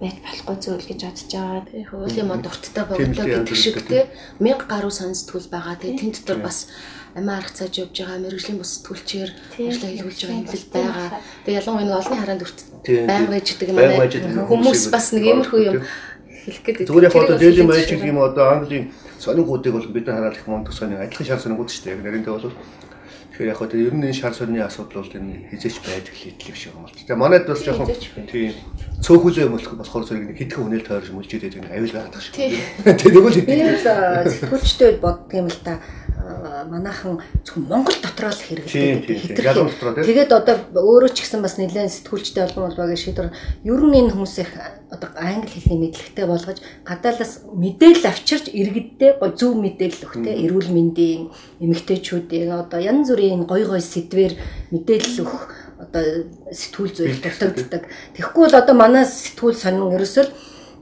байж болохгүй зүйл гэж бодож байгаа. Яг уулын мод урттай богдлоо гэдэг шиг те 1000 гаруй сон сэтгүүл байгаа. Тэгээ тэнд дотор бас амиа арга цааж явж байгаа мэрэгжлийн бус сэтгүүлчээр ажиллаа хийлгүүлж байгаа хэмжил байгаа. Тэгээ ялангуяа энэ олонний хараанд өрт байнга байж гэдэг юм. Хүмүүс бас нэг иймэрхүү юм хэлэх гээд. Зүгээр яг одоо Daily Magic юм одоо Английн сонингуудыг бол бид нар хараад их мундаг сонин ажлын шар сонингууд шүү дээ. Яг нэрнтэй бол тэгэхээр Тэгэхээр яг хөө ер нь энэ шар сорны асуудал бол энэ хизээч байдаг хэлтлэг шиг юм бол. Тэгээ манайд бас жоохон тийм цөөхөлөө болохоор зэрэг нэг хитгэн хүнэл тойрж мүлжээд байдаг нэг аюул гардаг шиг. Тэгвэл сэтгүүлчтэй боддог юм л та. Манайхан зөвхөн Монгол дотроо л хэрэглэдэг. Тэгээд одоо өөрөө ч гэсэн бас нэлээд сэтгүүлчтэй холбоо болбоо гэж шийдвэр. Ер нь энэ хүмүүс их одоо англи хэлний мэдлэгтэй болгож гадаалаас мэдээлэл авчирч иргэддээ гой зөв мэдээлэл өгтэй эрүүл мэндийн эмэгтэйчүүдийн одоо янз бүрийн гой сэдвээр мэдээлэл өгөх одоо сэтгүүл зүйл дутагддаг. Тэгэхгүй бол одоо манай сэтгүүл сонин ерөөсөө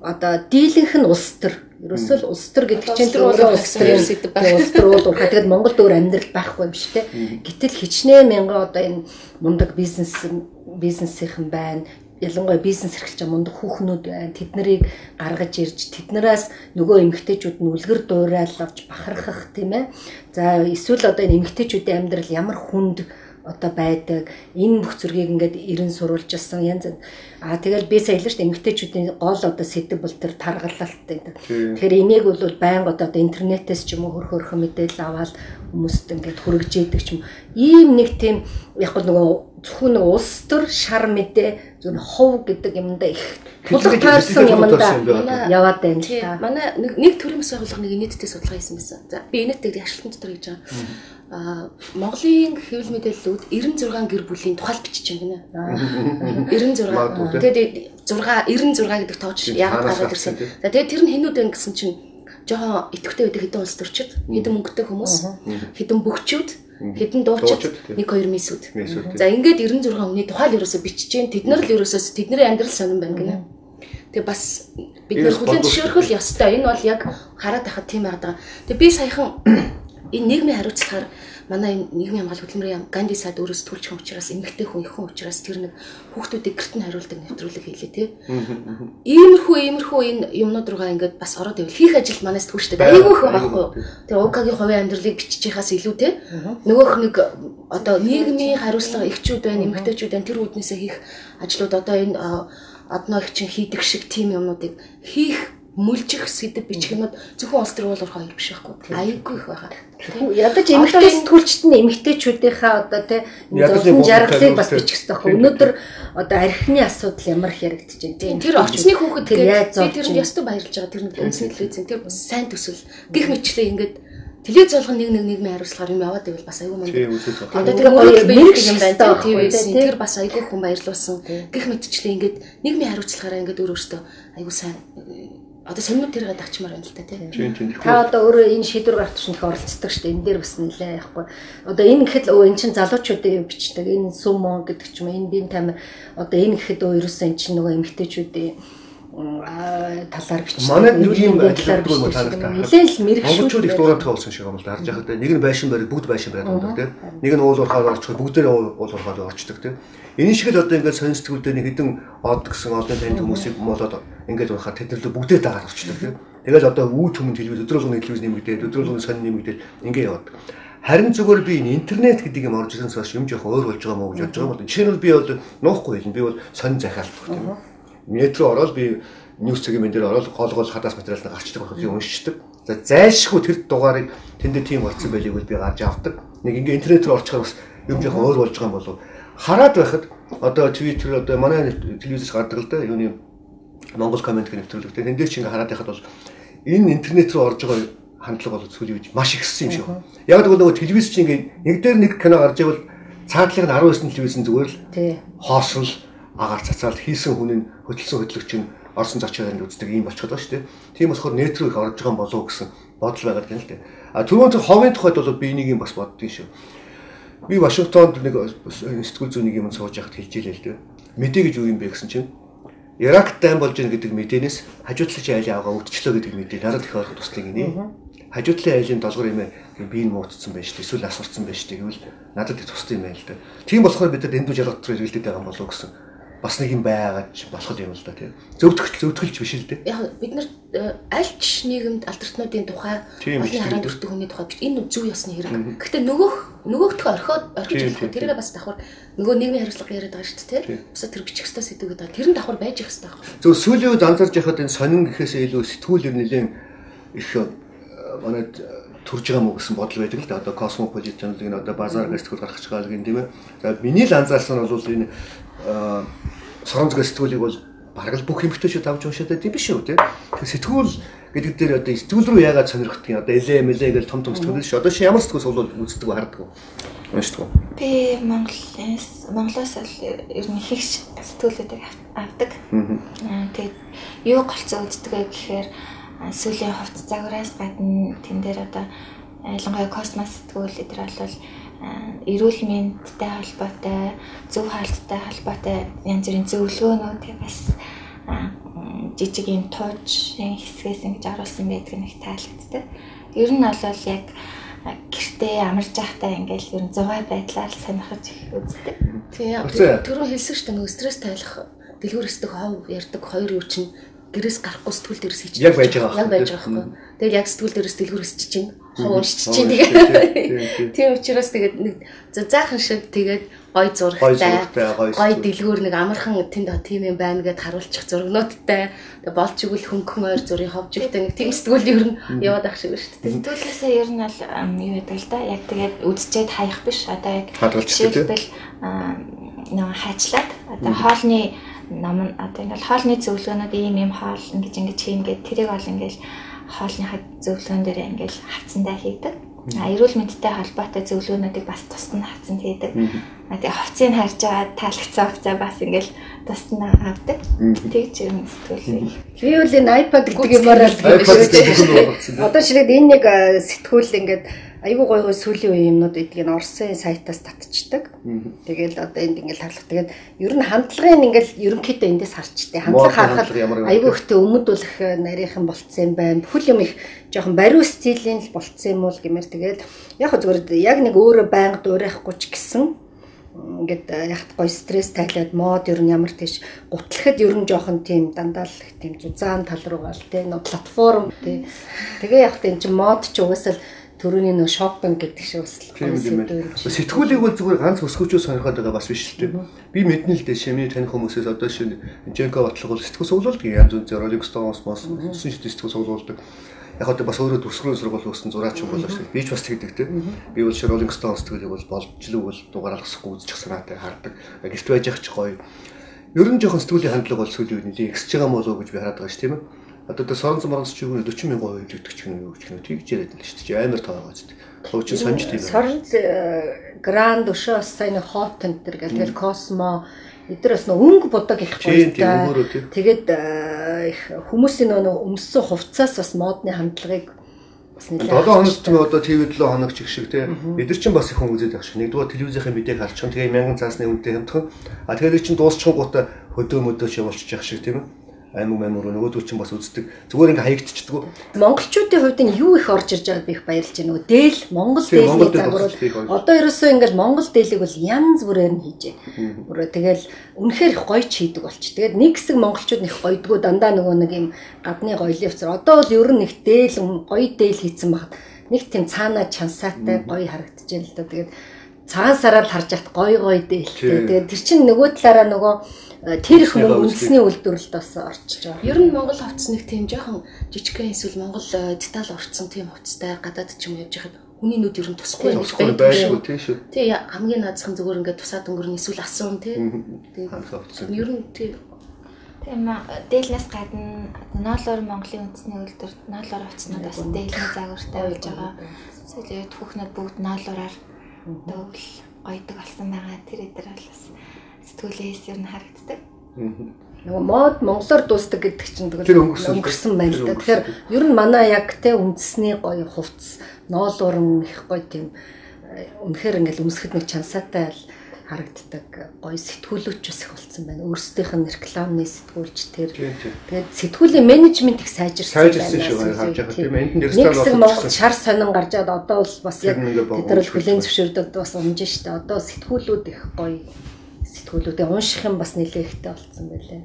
одоо дийлэнх нь улс төр ерөөсөө улс төр гэдэг чинь өөрөө улс төрийн сэдв байх. Улс төр бол тэгээд Монголд өөр амьдрал байхгүй юм шүү дээ. Гэтэл хичнээн мянган одоо энэ мундаг бизнесийнхэн байна. Ялангуяа бизнес эрхэлж байгаа мундаг хүүхнүүд байна. Тэд нарыг гаргаж ирж тэднээс нөгөө эмэгтэйчүүд нь үлгэр дуурайл авч бахархах тийм ээ. За эсвэл одоо энэ эмэгтэйчүүдийн амьдрал ямар хүнд одоо байдаг энэ бүх зүргийг ингээд эрен сурвалжилсан янз тэгэл би сая хэлсэн шүү дээ эмэгтэйчүүдийн гол одоо сэдв бол тэр таргалалт гэдэг. Тэгэхээр энийг бол байнга одоо интернетээс ч юм уу хөрхөн мэдээлэл аваад хүмүүст ингээд хүргэжээдэг ч юм. Ийм нэг тийм яг нөгөө зөвхөн улс төр шар мэдээ зөв хов гэдэг юмдаа их тулах таарсан юмдаа яваад байна л та. Манай нэг төрийн бас байгууллага нэг нийтдээ судалгаа хийсэн байсан. За би энэтэй ашиглалтын дотор гэж байгаа. Монголын хэвлэл мэдээллүүд 96 гэр бүлийн тухайл бичиж байна гинэ. 96. Тэгээд 96 гэдэг тооч яагаад гараад ирсэн. За тэгээд тэр нь хинүүд вэ гэсэн чинь жоохон идэвхтэй байдаг хэдэн улс төрчид, хэдэн мөнгөтэй хүмүүс, хэдэн бөхчүүд, хэдэн дуучид, 1-2 мисүүд. За ингээд 96 хүний тухайл ерөөсө бичиж जैन. Тэд нар л ерөөсөө тэдний амьдрал сонирн байна гинэ. Тэгээ бас бид нар хүлэн зөвшөөрөх ёстой. Энэ бол яг хараад байхад тийм байгаа. Тэгээ би саяхан энэ нийгмийн хариуцлагаар манай нийгмийн хамгаалалт хөтөлмөрийн Ганди сайд өөрөөс төлж хүн учраас эмэгтэй хүн их хүн учраас тэр нэг хүүхдүүдийг гэрт нь хариулдаг нэвтрүүлэг хийлээ тий. Иймэрхүү энэ юмнууд руугаа ингээд бас ороод ивэл хийх ажил манай сэтгүүлчтэй айгүй их байхгүй юу. Тэр УК-гийн хувийн амьдралыг биччихээс илүү тий. Нөгөөх нэг одоо нийгмийн хариуцлага эхчүүд байна, эмэгтэйчүүд байна тэр үүднээсээ хийх ажлууд одоо энэ одноо их чинь хийдэг шиг тийм юмнуудыг хийх мүлжих сэдв бичгнүүд зөвхөн улс төр болох хоёр биш байхгүй. Айгүй их байгаа. Ядаж эмэгтэй сэтгүүлчт нь эмэгтэйчүүдийнхаа одоо тий зөвхөн жаргалыг бас бичих хэрэгтэй. Өнөөдөр одоо архины асуудал ямар их яригдж байна. Тэр орчны хүүхэд тэгээд би тэрэнд ястуу баярлж байгаа. Тэр нь үндэсний телевизэн тэр бас сайн төсөл. Гэх мэтлээ ингээд телевиз болгон нэг нийгмийн хариуцлагаар юм яваад байвал бас айгүй манд. Одоо тэр өөрөө мэрэг юм байна телевиз тэр бас айгүй хүн баярлуулсан. Гэх мэтчлээ ингээд нийгмийн хариуцлагаараа ингээд өөрөөсөө айгүй сайн одоо сонирмод тэргээ дагчмаар байна л та тийм. Та одоо өөрөө энэ шийдвэр гаргах чинь оролцдог шүү дээ. Энэ дээр бас нэлээ яахгүй. Одоо энэ гэхэд эн чинь залуучуудын бичдэг. Энэ сумон гэдэг ч юм энэ дийн тамир одоо энэ гэхэд ерөөсөө эн чинь нөгөө эмэгтэйчүүдийн талаар бичдэг. Манай нэг юм талаар бичдэг. Нэлээд л мэрэгшүүд монголчууд их дуурайтай болсон шиг юм л харж байхад нэг нь байшин барь бүгд байшин барьад байдаг тийм. Нэг нь уул уурхаар орчих бүгдээрээ уул уурхаар орчдөг тийм. Энэ шиг л одоо ингээд сонин сэтгүүлдээ нэг хэдэн од гэсэн олон танд хүмүүсийг болоод ингээд урахаар тэднэрлээ бүгдээ дагаад орчдөг тийм. Тэгэл одоо үүд хүмүүн телевиз өдрөөлгөний телевиз нэмэгдээд өдрөөлгөний сонин нэмэгдээд ингээд яваад. Харин зүгээр би энэ интернет гэдэг юм орж ирэхээс хойш юм жоохон өөр болж байгаа мó гэж бодож байгаа юм бол жишээлбэл би бол нуухгүй хэлнэ. Би бол сонин захиалт тийм. Метро ороод би ньюс цэгийн дээр ороод гол хадаас материал гарчдаг болохыг уншдаг. За зайлшгүй тэр дугаарыг тэндээ тийм болцсон байлиг би гарч авдаг. Нэг ингээ интернет рүү орчихоор бас юм жоохон өөр болж байгаа юм болов. Хараад байхад одоо Twitter одоо манай телевизээс гардаг л да юуны Монгол комент гэх нэвтрүүлэгтэй тэндээс чи ингээ хараад байхад бол энэ интернет рүү орж байгаа хандлага бол сүүлийн үед маш ихсэн юм шиг. Яг л нөгөө телевиз чи ингээ нэг дээр нэг кино гарч ивэл цаатлыг нь 19 телевизэн зүгээр л хоосрол агаар цацаал хийсэн хүний хөдөлсөн хөдлөгч нь орсон зочиданд үздэг юм болчиход байгаа шүү дээ. Тийм болохоор нэт рүү их орж байгаа болов уу гэсэн бодол байгаа юм л дээ. А түрүүн ховын тухайд бол би энийг юм бас боддгийн шүү. Би Вашингтонд нэг сэтгүүл зүйн нэг юм сууж яхад хэлж илээ л дээ. Мэдээ гэж юу юм бэ гэсэн чинь Ирак дайм болж байгаа гэдэг мэдээнээс хажуудлын айлын авгаа өвдчлөө гэдэг мэдээ надад их ойлгох туслыг гинэ. Хажуудлын айлын долгор юм би энэ муудсан байж тээ эсвэл асурсан байж тээ гэвэл надад их тустай юм байл л дээ. Тийм болохоор бид энд дүү жаргал дотор хэрэглэдэг байгаа юм болов уу гэсэн бас нэг юм байгаад болох юм л да тийм. Зөвтгөлч биш л дээ. Яг бид нар альч нийгэмд алдартнуудын тухай олон хараанд өртөг хүний тухай энэ зөв ёсны хэрэг. Гэхдээ нөгөөгдөө орхиж болох тэргээ бас давхар нөгөө нийгмийн хариуцлага яриад байгаа шүү дээ тийм. Бас тэр бичих хэвээр сэдвүүд байгаа. Тэр нь давхар байж их хэвээр байна. Зөв сүүлийн үед анзаарч яхад энэ сонин гэхээсээ илүү сэтгүүл нэлээд их манайд төрж байгаа мó гэсэн бодол байдаг л да. Одоо космополитен одоо базар гэж сэтгүүл гаргаж байгаа юм тийм ээ. За миний л анзаарсан нь бол энэ соронзгой сэтгүүлийг бол бараг л бүх эмэгтэйчүүд авч уншаад байд юм биш үү тийм. Сэтгүүл гэдэг дээр одоо сэтгүүл рүү яагаад сонирхдаг юм. Одоо элэ гэл том сэтгүүл шүү. Одоо чи ямар сэтгүүл суглал үздэг вэ хардаг уу? Уншдаг уу? Би Монголоос л ер нь их сэтгүүлүүдийг авдаг. Тэгээд юу голцоо үздэг вэ гэхээр сүүлийн хувцас загвараас гадна тэн дээр одоо ялангуяа космос сэтгүүл эдгээр бол эрүүл мэндтэй холбоотой, зөв хаалттай холбоотой янз бүрийн зөвлөгөөнүүд бас жижиг юм туужийн хэсгээс ингэж оруулсан байдаг нэг таалагддаг. Ер нь бол яг гэртээ амарч байхдаа ингээл ер нь зугай байдлаар сонирхож үздэг. Тийм. Түрүү хэлсэн шүү дээ нөгөө стресс тайлах, дэлгүүр өсдөх хов ярддаг хоёр юу чинь гэрээс гарахгүй сэтгүүл дээрээс хийж яг байж байгаа байхгүй. Тэгэл яг сэтгүүл дээрээс дэлгүүр өсч чинь, хов уншиж чинь тэгээ. Тийм учраас тэгээд нэг заахан шиг тэгээд гой зурагтай, гой дэлгүүр нэг амархан тэнд тийм юм байна гэд харуулчих зургнуудтай. Тэгээд болж игэл хөнгөн ойр зургийн ховжигтай нэг тийм сэтгүүл ер нь яваад ах шиг шүү дээ. Сэтгүүлээсээ ер нь бол юу гэдэг л да. Яг тэгээд үдчихэд хаях биш. Одоо яг жишээлбэл нэг хаачлаад одоо хоолны ном одоо ингээл хоолны зөвлөгөөнүүд ийм хоол ингэж хийн гэд тэрийг бол ингээл хоолныхаа зөвлөгөөн дээр ингээл хавцандаа хийдэг. Эрүүл мэндтэй холбоотой зөвлөгөөнүүдийг бас тусад нь хавцанд хийдэг. Тэгээ хувцсыг харж байгаа таалагцсан хувцаа бас ингээл тусад нь авдаг. Тэгж юм сэтгүүл. Би бол энэ iPad гэдэг юмар л одоо шилээд энэ нэг сэтгүүл ингээд айгуу гой сүүлийн үеийн юмнууд эдгийг нь Орсын сайтаас татчихдаг. Тэгэл одоо энд ингээл харлах. Тэгээд ер нь хандлагын ингээл ерөнхийдөө эндээс харчтай. Хандлага харахад айгуу ихтэй өмөдүүлэх нарийнхан болцсон юм байна. Бүхэл юм их жоохон бариу стилийн л болцсон юм уу гэмээр тэгээд яг зүгээр яг нэг өөрөө байнга дуурайхгүй ч гэсэн ингээд яг гой стресс тайлаад мод ер нь ямар тийш гутлахад ер нь жоохон тийм дандаа л тийм зузаан тал руугаа л тийм платформ тий. Тэгээ яг тийм чинь мод ч угаасаа төрөний нөө шопинг гэдэг шиг бас сэтгүүлийг бол зүгээр ганц өсгөөчөө сонирхоод байгаа бас биш л дээ. Би мэднэ л дээ шимний таних хүмүүсээс одоо шинэ Женко батлаг бол сэтгүүл суглуулдаг янз бүрийн Rolling Stones мос сэтгүүл суглуулдаг. Яг одоо бас өөрөө төгсгөрийн сургууль өгсөн зураач юм болоо шүү дээ. Би ч бас тэгдэг те. Би бол Rolling Stones сэтгүүлийг бол болж л үгүй дугаар алгасахгүй үзчих санаатай хардаг. Гэрт байж ах ч гоё. Ер нь жоохон сэтгүүлийн хандлага бол сүүлийн үед нэлээд ихсэж байгаа мó л гэж би хараад байгаа ш тийм ээ. Одоо соронц ч юу 40,000 хөлөгдөг ч юм уу гэх юм тэгж яриад л шүү дээ. Амар тоо байгаа ч. Хуучин санаж тийм. Соронц Гранд өшөө бас сайн хот энэ гэл тэгэл Космо эдгээр бас өнгө будаг их гоё. Тэгээд их хүмүүсийн нөө өмссөн хувцас бас модны хандлагыг бас нэлээд 7 хоногт одоо ТV 7 хоног ч их шиг тийм. Эдгээр чинь бас их хүн үзээд байх шиг. Нэгдүгээр телевизийн мэдээг харчих. Тэгээ 1000 цаасны үнэтэй хямдхан. А тэгээд чинь дуусчих гутаа хөдөө мөдөөч явуулчих яах шиг тийм. Аймаг нөгөөдөл чинь бас үздэг. Зүгээр ингээ хаягдчихдаг. Монголчуудын хувьд нь юу их орж ирж байгааг би их баярлж байна. Нөгөө дээл Монгол дээлийн загвар одоо ерөөсөө ингээл Монгол дээлийг бол янз бүрээр нь хийжээ. Тэгэл үнэхээр их гоё ч хийдэг болч. Тэгээд нэг хэсэг монголчууд их гоёдгоо дандаа нөгөө нэг юм гадны гоёлын хувцас. Одоо бол ер нь их дээл гоё дээл хийцэн багт нэг тийм цаанаа чансаатай гоё харагдаж байна л да. Тэгээд цаасараа л харж яхад гоё дээлтэй. Тэгээд тэр чинь нөгөө талаараа нөгөө тэр их мөнгө үндэсний үйлдвэрлэлд бас орчиж байгаа. Ер нь Монгол хувцас нэг тийм жоохон жижигхэн эсвэл Монгол деталь урцсан тийм хувцастай гадаад ч юм явж байхад хүний нүд ер нь тусахгүй байдаг шүү тийм шүү. Тий хамгийн наадхан зүгээр ингээд тусаад өнгөрн эсвэл асуун тий. Ер нь тий. Тийм дээлнээс гадна ноолоор Монголын үндэсний үйлдвэрлэлд ноолоор хувцснууд бас дээлийн загвартай болж байгаа. Эсвэл хүүхнүүд бүгд ноолоораар дөвл гойдог болсон байгаа. Тэр эдэр бол бас сэтгүүлээс ер нь харагддаг. Нөгөө мод монголоор дуустдаг гэдэг чинь тэгэл өнгөрсөн байна л да. Тэгэхээр ер нь манай яг те үндэсний гоё хувцас, ноолуурн их гоё тийм үнэхээр ингээл өмсөхөд нэг чансаатай л харагддаг гоё сэтгүүлүүч бас их болсон байна. Өөрсдийнх нь рекламны сэтгүүлч тэр. Тэгээд сэтгүүлийн менежмент их сайжирсан шүү харж байгаа тийм энд нь ресторан Монгол шар сонин гарч аад одоо бол бас яг тэр хүлэн зөвшөөрдөд бас унж штэ. Одоо сэтгүүлүүд их гоё сэтгүүлүүдээ унших юм бас нэлээд ихтэй болсон байлаа.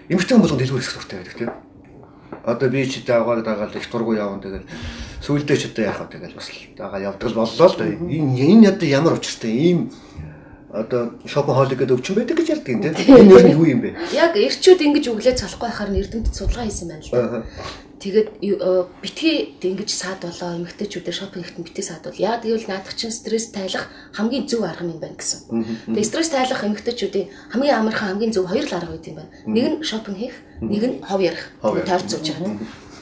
эмэгтэй хүн болгонд дэлгүүр хэсэг дуртай байдаг тийм. Одоо би ч даагаар дагаад их дургу явна тэгэл сүүлдээ ч одоо яах вэ тэгэл бас дагаа явдаг л боллоо л да. Энэ одоо ямар учиртай ийм одоо шопохолик гэдэг өвчин байдаг гэж ярьдаг юм тийм. Энэ нэр нь юу юм бэ? Яг эрчүүд ингэж өглөө цолохгүй байхаар эрдэмтэд судалгаа хийсэн байна л да. Тэгээд битгий ингэж саад болоо эмэгтэйчүүдээр шопинг хийх битгий саад бол яа гэвэл наадах чинь стресс тайлах хамгийн зөв арга юм байна гэсэн. Тэгээд стресс тайлах эмэгтэйчүүдийн хамгийн амархан хамгийн зөв хоёр л арга үүд юм байна. Нэг нь шопинг хийх, нэг нь хов ярих. Тойрцуулж байгаа.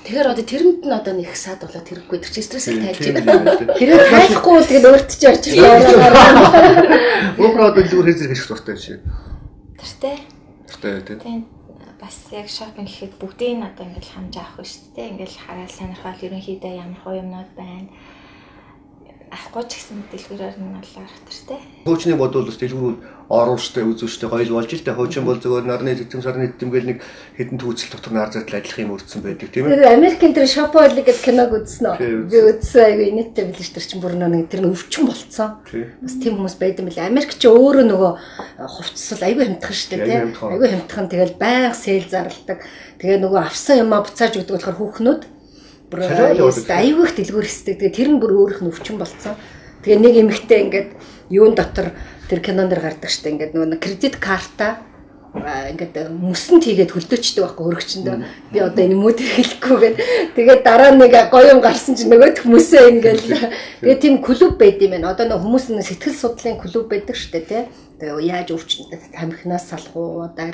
Тэгэхээр одоо тэрэнд нь одоо нэг саад болоод хэрэггүй тэр чинь стрессийг тайлж байна. Хэрэг тайлахгүй бол тэгээд өөртөж орж байгаа. Уураа одоо зүгээр хэзээ хийх дуртай шээ. Тэртэй. Тэртэй тийм. Бас яг шопинг гэхэд бүгдийг нь одоо ингээл хамж авах шүү дээ. Ингээл хараад сонирхол ерөнхийдөө ямар хөө юмнууд байна. Авахгүй ч гэсэн дэлгүүрээр нь бол арах тэртэй. Хуучны бодвол бас дэлгүүрүүд оруулжтай үзүүштэй гоёл болж л дээ. Хуучин бол зөвөр нарны тэтэм сарны тэтэм гэл нэг хэдэн түүцэл дотор нар зардал ажиллах юм өрдсөн байдаг тийм ээ. Тэгээд Америкийн тэр шопоолиг гэдэг киног үзсэн үү? Би үзсэн айгүй инээдтэй билж тэр чинь бүр нэг тэр нь өвчин болцсон. Бас тийм хүмүүс байдаг юм билээ. Америк ч өөрөө нөгөө хувцсал айгүй хямдхан шүү дээ тийм. Айгүй хямдхан тэгэл байнга сээл зарладаг. Тэгээ нөгөө авсан юмаа буцааж өгдөг болохоор хүүхнүүд бүр айгүй их дэлгүүр хэсдэг. Тэгээ тэр нь бүр өөрөх нь өвчин болцсон. Тэгээ нэг эмэгтэй ингээд юун дотор тэр кинон дэр гардаг штэ ингээд нөгөө кредит карта ингээд мөсөнд хийгээд хөлдөөчдөг байхгүй хөрөгчөндөө би одоо энэ мөд хэлэхгүйгээд тэгээд дараа нэг гоё юм гарсан чинь нөгөөх хүмүүсээ ингээд тэгээд тийм клуб байд юм байна. Одоо нэг хүмүүс нэг сэтгэл судлалын клуб байдаг штэ тий. Тэгээд яаж өвчнөд тамхинаас салах уу одоо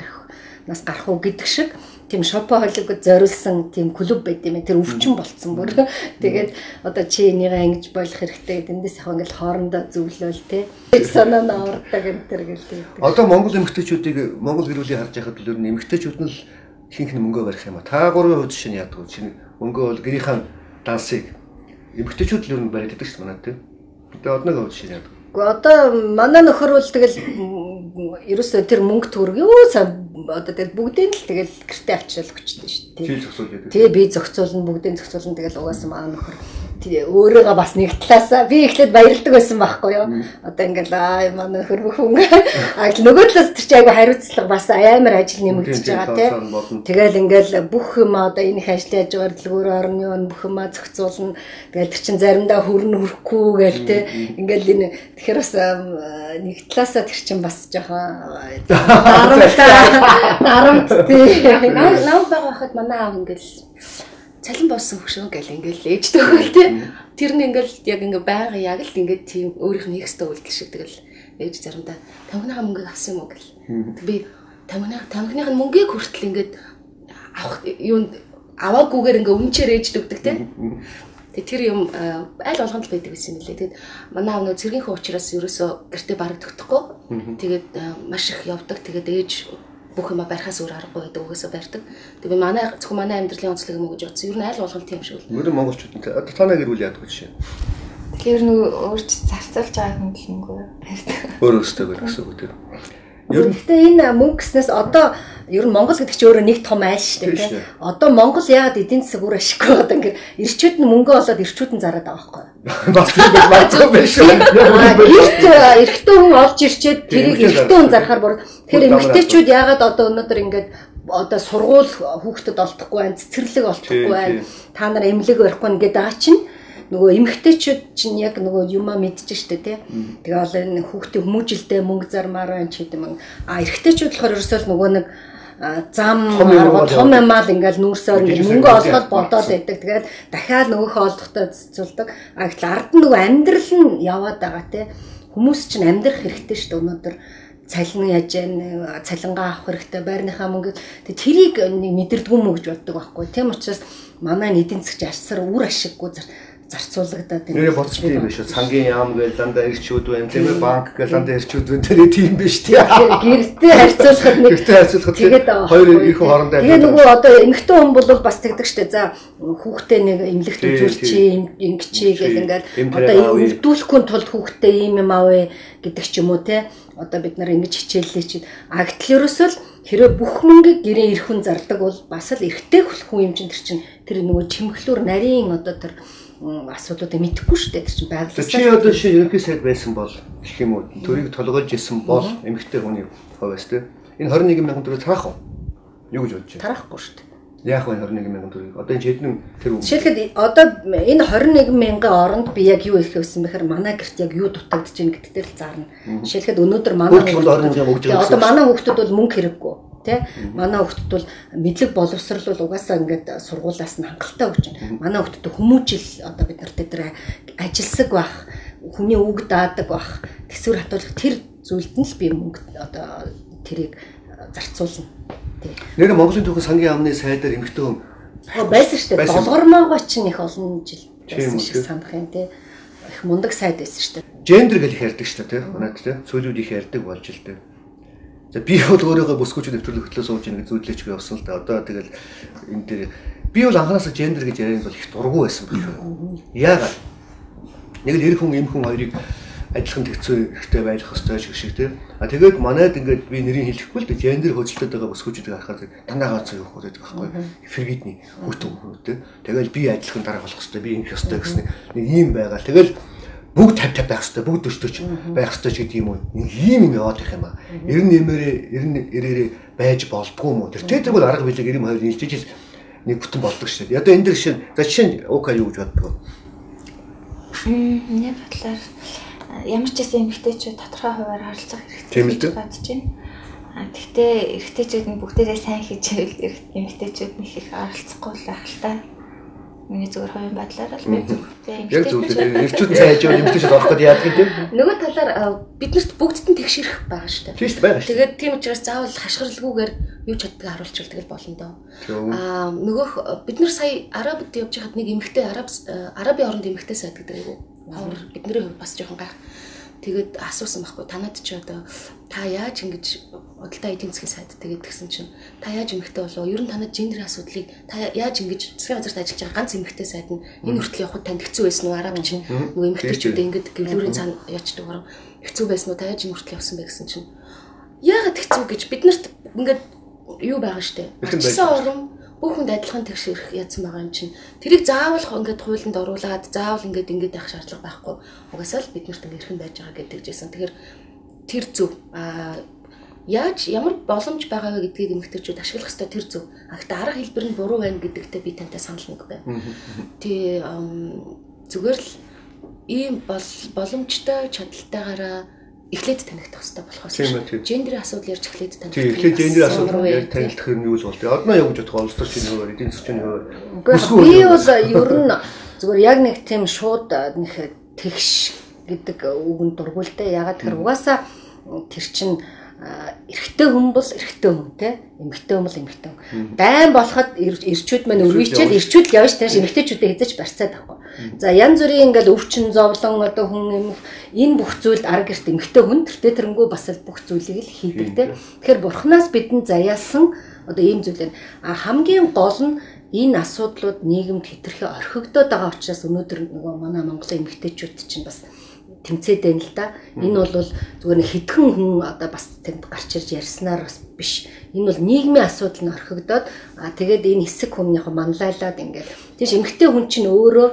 нас гарах уу гэдэг шиг тийм шопоолигод зориулсан тийм клуб байд юм. Тэр өвчин болцсон бүр. Тэгээд одоо чи энийгээ ингэж болох хэрэгтэй гэдэг эндээс яг ингээл хоорондоо зөвлөөл те. Санаа наавардаг энэ төр гэлээ. Одоо Монгол эмэгтэйчүүдийг Монгол гэр бүлийг харж байхад л ер нь эмэгтэйчүүд нь л ихэнх нь мөнгө барих юм а. Та гурван хувьд шинэ яадаг. Шинэ мөнгө бол гэрийнхэн дансыг эмэгтэйчүүд л ер нь барьдаг шүү манай те. Тэгээ одныг хувьд шинэ яадаг. Гэхдээ одоо манай нөхөр бол тэгэл ерөөсөө тэр мөнгө төгрөг юу одоо тэгэл бүгдийг л тэгэл гэртээ авчирал өгчтэй шүү дээ. Тэгээ би зохицуулна бүгдийг зохицуулна тэгэл угаасан манай нөхөр өөрийгөө бас нэг талаасаа би эхлээд баярлдаг байсан байхгүй юу. Одоо ингээл манай нөхөр бүх хүн нөгөө талаас тэр чи айгу хариуцлага бас амар ажил нэмэгдэж байгаа тий. Тэгэл ингээл бүх юм одоо энэ их ажил яаж байгаа дэлгүүр орны юм бүх юм зохицуулна. Тэгэл тэр чин заримдаа хөрн хөрөхгүй гээл тий. Ингээл энэ тэгэхээр бас нэг талаасаа тэр чин бас жоохон дарамт тий. Нам байхад манай аав ингээл цалин боссон хөшөө гэл ингээл ээжтэй хөл тий. Тэр нь ингээл яг ингээ байга яг л ингээд тийм өөрийнх нь ихстэй үйлдэл шиг тэгэл ээж заримдаа тамхиныхаа мөнгөийг авсан юм уу гэл. Би тамхиныхаа мөнгийг хүртэл ингээд авах юу аваагүйгээр ингээ өмнчээр ээж өгдөг тий. Тэгээ тэр юм аль болгонд л байдаг гэсэн юм лээ. Тэгээд манай аав нөө цэргийнхээ учраас ерөөсөө гэртээ бараг тогтохгүй. Тэгээд маш их явдаг. Тэгээд ээж бүх юм барихаас өөр аргагүй байдаг угаасаа барьдаг. Тэгээ манай зөвхөн манай амьдралын онцлог юм уу гэж бодсон. Ер нь аль болгонд тийм шиг л. Мөрөн монголчууд нь одоо танаа гэр бүл яадаг жишээ. Тэгэхээр нөгөө өөрч зарцуулж байгаа хүн л мөнгө барьдаг. Өөрөөсөө гэсэн үг тийм. Гэхдээ энэ мөнгө гэснээс одоо ер нь Монгол гэдэг чинь өөрөө нэг том айл шүү дээ тийм. Одоо Монгол яагаад эдийн засаг өөр ашиггүй одоо ингээд ирчүүд нь мөнгө олоод ирчүүд нь зараад байгаа байхгүй. Бас тийм байхгүй биш үү? Гэрт эрэгтэй хүн олж ирчээд тэрийг эрэгтэй хүн зарахаар бүр тэгэхээр эмэгтэйчүүд яагаад одоо өнөөдөр ингээд одоо сургууль хүүхдэд олдохгүй байна, цэцэрлэг олдохгүй байна. Та нар эмнэлэг барихгүй ингээд байгаа чинь нөгөө эмэгтэйчүүд чинь яг нөгөө юмаа мэдчихэж штэ тий. Тэгээ бол энэ хүүхдийн хүмүүжилдээ мөнгө зармаар байна ч гэдэм. Эрэгтэйчүүд болохоор ерөөсөө нөгөө нэг зам том юмаа л ингээл нүүрсээр мөнгө олгоод бодоод байдаг. Тэгээд дахиад нөгөөхөө олдохтой цэцүүлдэг. Гэтэл ард нь нөгөө амьдрал нь яваад байгаа тий. Хүмүүс чинь амьдрах хэрэгтэй штэ өнөөдөр цалин яаж яа цалингаа авах хэрэгтэй байрныхаа мөнгө тэрийг мэдэрдэггүй мө гэж боддог байхгүй. Тийм учраас манай эдийн засгийн арсар үр ашиггүй зарцуулагдаад байна. Нэрээ бодчих тийм биш үү? Цангийн яам гээл дандаа ирчүүд байна, тийм ээ, банк гээл дандаа ирчүүд байна. Тэр тийм биш тий. Гэртээ харьцуулахад нэг тэгээд хоёр их хоорондоо. Тэгээ нөгөө одоо эмэгтэй хүн бол бас тэгдэг штэ. За хүүхдээ нэг эмнэлэгт үзүүлчихээ, ингэчээ гэл ингээл одоо өвдүүлэхгүй тулд хүүхдээ ийм юм авъя гэдэг ч юм уу тий. Одоо бид нар ингэж хичээллээ чи агтл ерөөсөө л хэрэв бүх мөнгийг гэрээ ирэх хүн зардаг бол бас л эргэтэй хүн юм чинь тэр чинь тэр нөгөө чимхлүүр нарийн одоо тэр асуудлуудыг мэдэхгүй шүү дээ. Тэр чинь байгалаас. Чи одоо ши ерөнхий сайд байсан бол гэх юм уу? Төрийг толгойлж исэн бол эмэгтэй хүний хувьас те. Энэ 21,000 төгрөг таах уу? Юу гэж бодож байна? Тарахгүй шүү дээ. Яг байна 21,000 төгрөг. Одоо энэ хэдэн тэр үг. Жишээлбэл одоо энэ 21,000-ын оронд би яг юу хэлэх вэ гэхээр манай гэрт яг юу дутагдж байна гэдэгт л зарна. Жишээлбэл өнөөдөр манай одоо манай хүүхдүүд бол мөнгө хэрэггүй тий. Манай хүүхдүүд бол мэдлэг боловсрол бол угаасаа ингээд сургуулаас нь хангалттай өгч байна. Манай хүүхдүүд хүмүүжил одоо бид нар тэр ажилсаг байх, хүний үг даадаг байх, төсвөр хатуулах тэр зүйлд нь л би мөнгө одоо тэрийг зарцуулна. Нэр Монголын түүхэн сангийн яамны сайдаар эмэгтэй хүн байсан шүү дээ. Долгормоогоо чинь их олон жил байсан шиг санах юм тий. Их мундаг сайд байсан шүү дээ. Гендер гэж ярьдаг шүү дээ тий. Манайд тий. Цөөлүүд их ярьдаг болж л дээ. За би бол өөрийгөө бүсгүүч нэвтрүүлэг хөтлөө сууж ийн гэж зүудлээч би явсан л да. Одоо тэгэл энэ дээр би бол анханасаа гендер гэж яриад бол их дургу байсан байх. Яагаад? Нэг л эр хүн эм хүн хоёрыг адилхан тэгцүү ихтэй байх ёстой шиг тий. А тэгээд манайд ингээд би нэрийг хэлэхгүй л дээ гендер хөдөлтөд байгаа бүсгүүчүүдийг харахад танаагаа цаа явах гэдэг байхгүй. Фергидний хүтэн хүн тий. Тэгэл би адилхан дараа болох ёстой, би ингэх ёстой гэсэн нэг юм байгаа. Тэгэл бүгд 50-50 байх ёстой, бүгд 40-40 байх ёстой ч гэдэг юм уу. Ийм юм яваад их юм аа. 90-90-ээрээ байж болдгоо юм уу? Тэр театр бол арга билег 92 нийлжиж нэг бүтэн болдог шүү дээ. Одоо энэ дэр шин за жишээ нь уука юу гэж боддог вэ? Нэг бодлоор ямар ч гэсэн эмэгтэйчүүд тодорхой хуваар харилцах хэрэгтэй гэж бодож байна. Гэхдээ эрэгтэйчүүд нь бүгдээрээ сайн хийж байвал эмэгтэйчүүд нэг их оролцохгүй л байх л та. Миний зөвхөн хувийн бодлоор л би яг зөвхөн эрчүүд сайн хийж байвал эмэгтэйчүүд олох гэдэг яадаг юм. Нөгөө талаар биднэрт бүгдд нь тэгшэрэх байгаа шүү дээ. Тийм шүү дээ. Тэгээд тийм учраас заавал хашгиралгүйгээр юу ч чаддгийг харуулчихвал тэгэл болно доо. Нөгөөх бид нар сая Арабд явж байхад нэг эмэгтэй Арабын оронд эмэгтэй сайд гэдэг айгу. Бидний хувьд бас жоохон гайх. Тэгээд асуусан байхгүй танад ч одоо та яаж ингэж худалдаа эдийн засгийн сайд тэгээд тэгсэн чинь та яаж эмэгтэй болов? Ер нь танад гендерийн асуудлыг та яаж ингэж засгийн газарт ажиллаж байгаа ганц эмэгтэй сайд нь энэ хүртэл явахад танд хэцүү байсан уу? Араб чинь нөгөө эмэгтэйчүүдээ ингэж гэвлүүрийн цаана яачдаг гарав. Хэцүү байсан уу? Та яаж энэ хүртэл явсан бэ гэсэн чинь яагаад хэцүү гэж биднэрт ингээд юу байгаа штэ. Ачсан орон бүх хүнд адилхан тэгшэрх ядсан байгаа юм чинь. Тэрийг заавал ингээд хуулинд оруулаад заавал ингээд байх шаардлага байхгүй. Угаасаа л бид нарт ингээд хэрхэн байж байгаа гэдэг жисэн. Тэгэхээр тэр зөв. Яаж ямар боломж байгаа вэ гэдгийг эмэгтэйчүүд ашиглах ёстой тэр зөв. Гэхдээ арга хэлбэр нь буруу байна гэдэгтээ би тантай санал нэг байна. Тэ зүгээр л ийм боломжтой чадалтайгаараа эхлээд танигдах хэрэгтэй болохоос гендерийн асуудал ярьж эхлээд танигдах. Тийм эхлээд гендерийн асуудал ярьж танигдах юм юу л болтой. Одоо яг гэж бодох олон төрлийн хуваар эдийн засгийн хуваар. Би бол ер нь зүгээр яг нэг тийм шууд нэг тэгш гэдэг үгэнд дургуултай. Ягаад гэхээр угаасаа тэр чинь эрэгтэй хүн бол эрэгтэй хүн те эмэгтэй хүн бол эмэгтэй хүн. Дайн болоход эрчүүд маань өргөжчээл эрчүүд л явж тааш эмэгтэйчүүдээ хязгаарч барьцаад авахгүй. За янз бүрийн ингээл өвчин зовлон одоо хүн энэ бүх зүйлд арга гэрт эмэгтэй хүн тэртээ тэрнгүү бас л бүх зүйлийг л хийдэг те. Тэгэхээр бурхнаас бидэнд заяасан одоо ийм зүйл байна. Хамгийн гол нь энэ асуудлууд нийгэмд хэтэрхий орхигдоод байгаа учраас өнөөдөр нөгөө манай Монголын эмэгтэйчүүд чинь бас тэмцээд байна л да. Энэ бол зүгээр нэг хэдхэн хүн одоо бас тэнд гарч ирж ярьснаар бас биш. Энэ бол нийгмийн асуудал нь орхигдоод тэгээд энэ хэсэг хүн яг манлайлаад ингээд тийш эмэгтэй хүн чинь өөрөө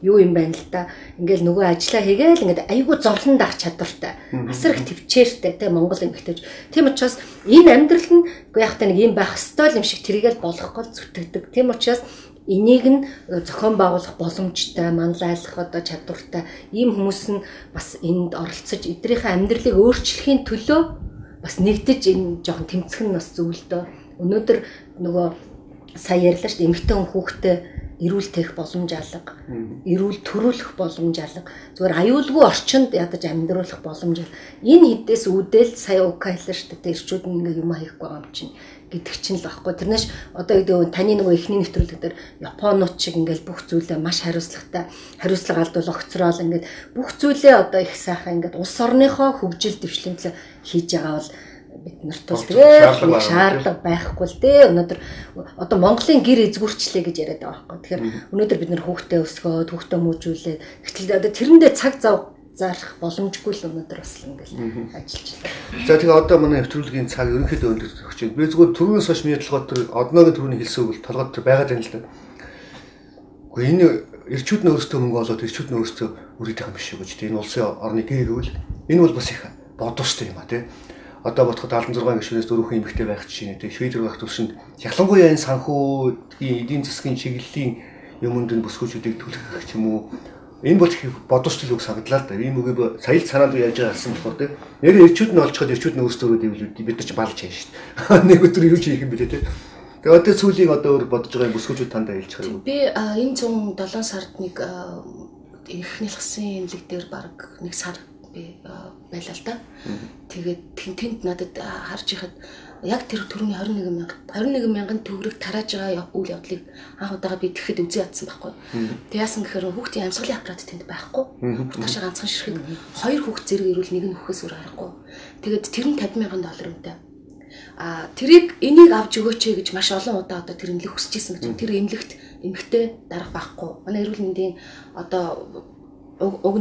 юу юм байна л да. Ингээл нөгөө ажиллаа хийгээл ингээд айгүй зовлон даах чадвартай. Асар их төвчээртэй те Монгол эмэгтэйч. Тийм учраас энэ амьдрал нь яг та нэг юм байх ёстой юм шиг тэргээл болохгүй зүтгэдэг. Тийм учраас энийг нь зохион байгуулах боломжтой, манлайлах одоо чадвартай ийм хүмүүс нь бас энд оролцож эдрийнхээ амьдралыг өөрчлөхийн төлөө бас нэгдэж энэ жоохон тэмцэх нь бас зөвлөдөө. Өнөөдөр нөгөө сая ярьлаа шүү дээ эмэгтэй хүн хүүхдээ эрүүл тээх боломж алга, эрүүл төрүүлэх боломж алга, зүгээр аюулгүй орчинд ядаж амьдруулах боломж. Энэ хэдээс үүдэл сая уука хэллээ шүү дээ эрчүүд нь ингээ юм хийхгүй байгаа юм чинь гэдэг чинь л багхгүй. Тэрнээс одоо гэдэг таны нөгөө эхний нэвтрүүлэг дээр Японууд шиг ингээл бүх зүйлээ маш хариуцлагатай хариуцлага алдвал огцрол ингээд бүх зүйлээ одоо их сайхан ингээд улс орныхоо хөгжил дэвшлэмжлэл хийж байгаа бол бид нарт бол тэгээд шаардлага байхгүй л дээ. Өнөөдөр одоо Монголын гэр эзгүрчлээ гэж яриад байгаа байхгүй. Тэгэхээр өнөөдөр бид нар хүүхдээ өсгөөд хүүхдээ мөжүүлээд гэтэл одоо тэрэндээ цаг зав зарах боломжгүй л өнөөдөр бас ингээл ажиллаж байна. За тэгээ одоо манай нэвтрүүлгийн цаг ерөнхийдөө өндөрлөх чинь. Би зөвхөн түрүүнээс хойш миний толгойд тэр одноогийн түрүүний хэлсэн үг л толгойд тэр байгаад байна л да. Гэхдээ энэ эрчүүд нь өөрсдөө мөнгө олоод эрчүүд нь өөрсдөө үрийдэх юм биш үү гэж. Энэ улсын орны гэр гэвэл энэ бол бас их бодвоштой юм а тий. одоо бодоход 76 гишүүнээс 4 хүн эмэгтэй байх чинь тэг Швед рүү гах төвшөнд ялангуяа энэ санхүүгийн эдийн засгийн чиглэлийн юмд нь бүсгүүчүүдийг түлхэх ч юм уу энэ бол их бодвол үг санагдлаа л да. Ийм үгүй сая л санаанд яаж гарсан болохоор тэг. Нэр ирчүүд нь олцоход ирчүүд нь өөрсдөө дэвлүүд бид нар ч балж чинь шүү дээ. Нэг өдөр юу ч хийх юм бэлээ тэг. Тэгээ одоо сүүлийн одоо өөр бодож байгаа бүсгүүчүүд тандаа хэлж хараа. Би энэ 107 сард нэг эхний лагсын эмнэлэг дээр баг нэг сар би байлаа л да. Тэгээд тэнд надад харж ихад яг тэр төрөний 21 мянган төгрөг тарааж байгаа үйл явдлыг анх удаага би тэгэхэд үзээ ядсан байхгүй. Тэг яасан гэхээр хүүхдийн амьсгалын аппарат тэнд байхгүй. Таашаа ганцхан ширхэг 2 хүүхд зэрэг ирүүл нэг нь хөхөөс өөр харахгүй. Тэгээд тэр нь $50,000 үнэтэй. Тэрийг энийг авч өгөөч гэж маш олон удаа одоо тэр эмнэлэг хүсэж ирсэн гэж тэр эмнэлэгт эмэгтэй дарга байхгүй. Манай эрүүл мэндийн одоо уг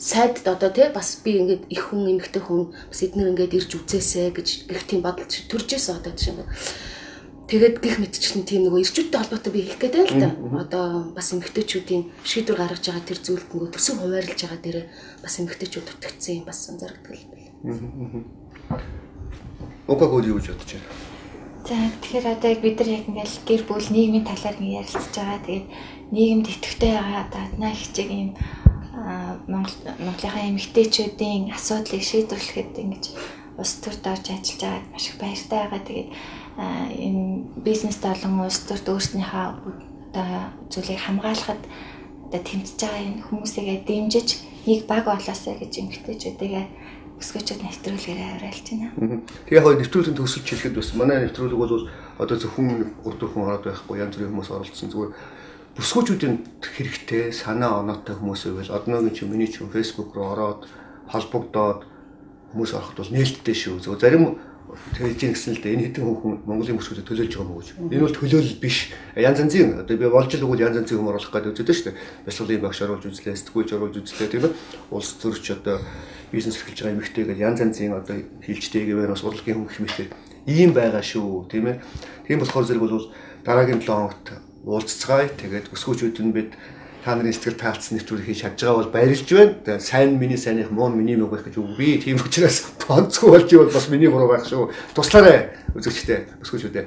сайд одоо тий бас би ингээд их хүн эмэгтэй хүн бас эднэр ингээд ирж үзээсэ гэж гэх тийм бодол төржээсэн одоо тийм. Тэгээд гих мэдчихэн тийм нөгөө ирчүүдтэй холбоотой би хэлэх гээд байл та. Одоо бас эмэгтэйчүүдийн шийдвэр гаргаж байгаа тэр зүйлд нөгөө төсөв хуваарлаж байгаа дээрээ бас эмэгтэйчүүд дутагдсан юм бас зарагддаг л байна. Окагод юу гэж бодож байна? За тэгэхээр одоо яг бид нар яг ингээл гэр бүл нийгмийн талаар ярилцж байгаа. Тэгээд нийгэмд идэвхтэй байгаа даатнаа хичээг юм Монголынхаа эмэгтэйчүүдийн асуудлыг шийдвэрлэхэд ингэж улс төрд орж ажиллаж байгаад маш их баяртай байгаа. Тэгээд энэ бизнест болон улс төрд өөрснийхөө одоо зүйлийг хамгаалахад одоо тэмцэж байгаа энэ хүмүүсийг дэмжиж нэг баг болоосаа гэж эмэгтэйчүүдээ өсгөөчөд нэвтрүүлгээрээ уриалж байна. Тэгээ яг нэвтрүүлгийн төсөлж хэлэхэд бас манай нэвтрүүлэг бол одоо зөвхөн 3-4 хүн ороод байхгүй янз бүрийн хүмүүс оролцсон зүгээр бүсгүүчүүдийн хэрэгтэй санаа оноотой хүмүүс байвал одоогийн чи миний чи Facebook руу ороод холбогдоод хүмүүс ороход бол нээлттэй шүү. Зөв зарим тэгж ингэсэн л дээ энэ хэдэн хүн Монголын бүсгүүдэд төлөөлж байгаа юм уу гэж. Энэ бол төлөөлөл биш. Янз янзын одоо би болж л үгүй янз янзын хүмүүс оруулах гэдэг үздэг шүү дээ. Бясалгын багш оруулж үзлээ, сэтгүүлч оруулж үзлээ тийм ээ. Улс төрч одоо бизнес эрхэлж байгаа эмэгтэйгээ янз янзын одоо хилжтэйгээ бас урлагийн хүн гэх мэтээр ийм байгаа шүү тийм ээ. Тийм болохоор зэрэг бол дараагийн 7 хоногт уулзцгаая. Тэгээд өсгөөчүүд нь бид та нарын сэтгэл таалцсан нэвтрүүлэг хийж чадж байгаа бол баярлж байна. Тэгээд сайн миний сайных муу миний муу байх гэж үгүй. Тийм учраас тонцгүй болж ивэл бас миний буруу байх шүү. Туслаарай үзэгчтэй өсгөөчүүдээ.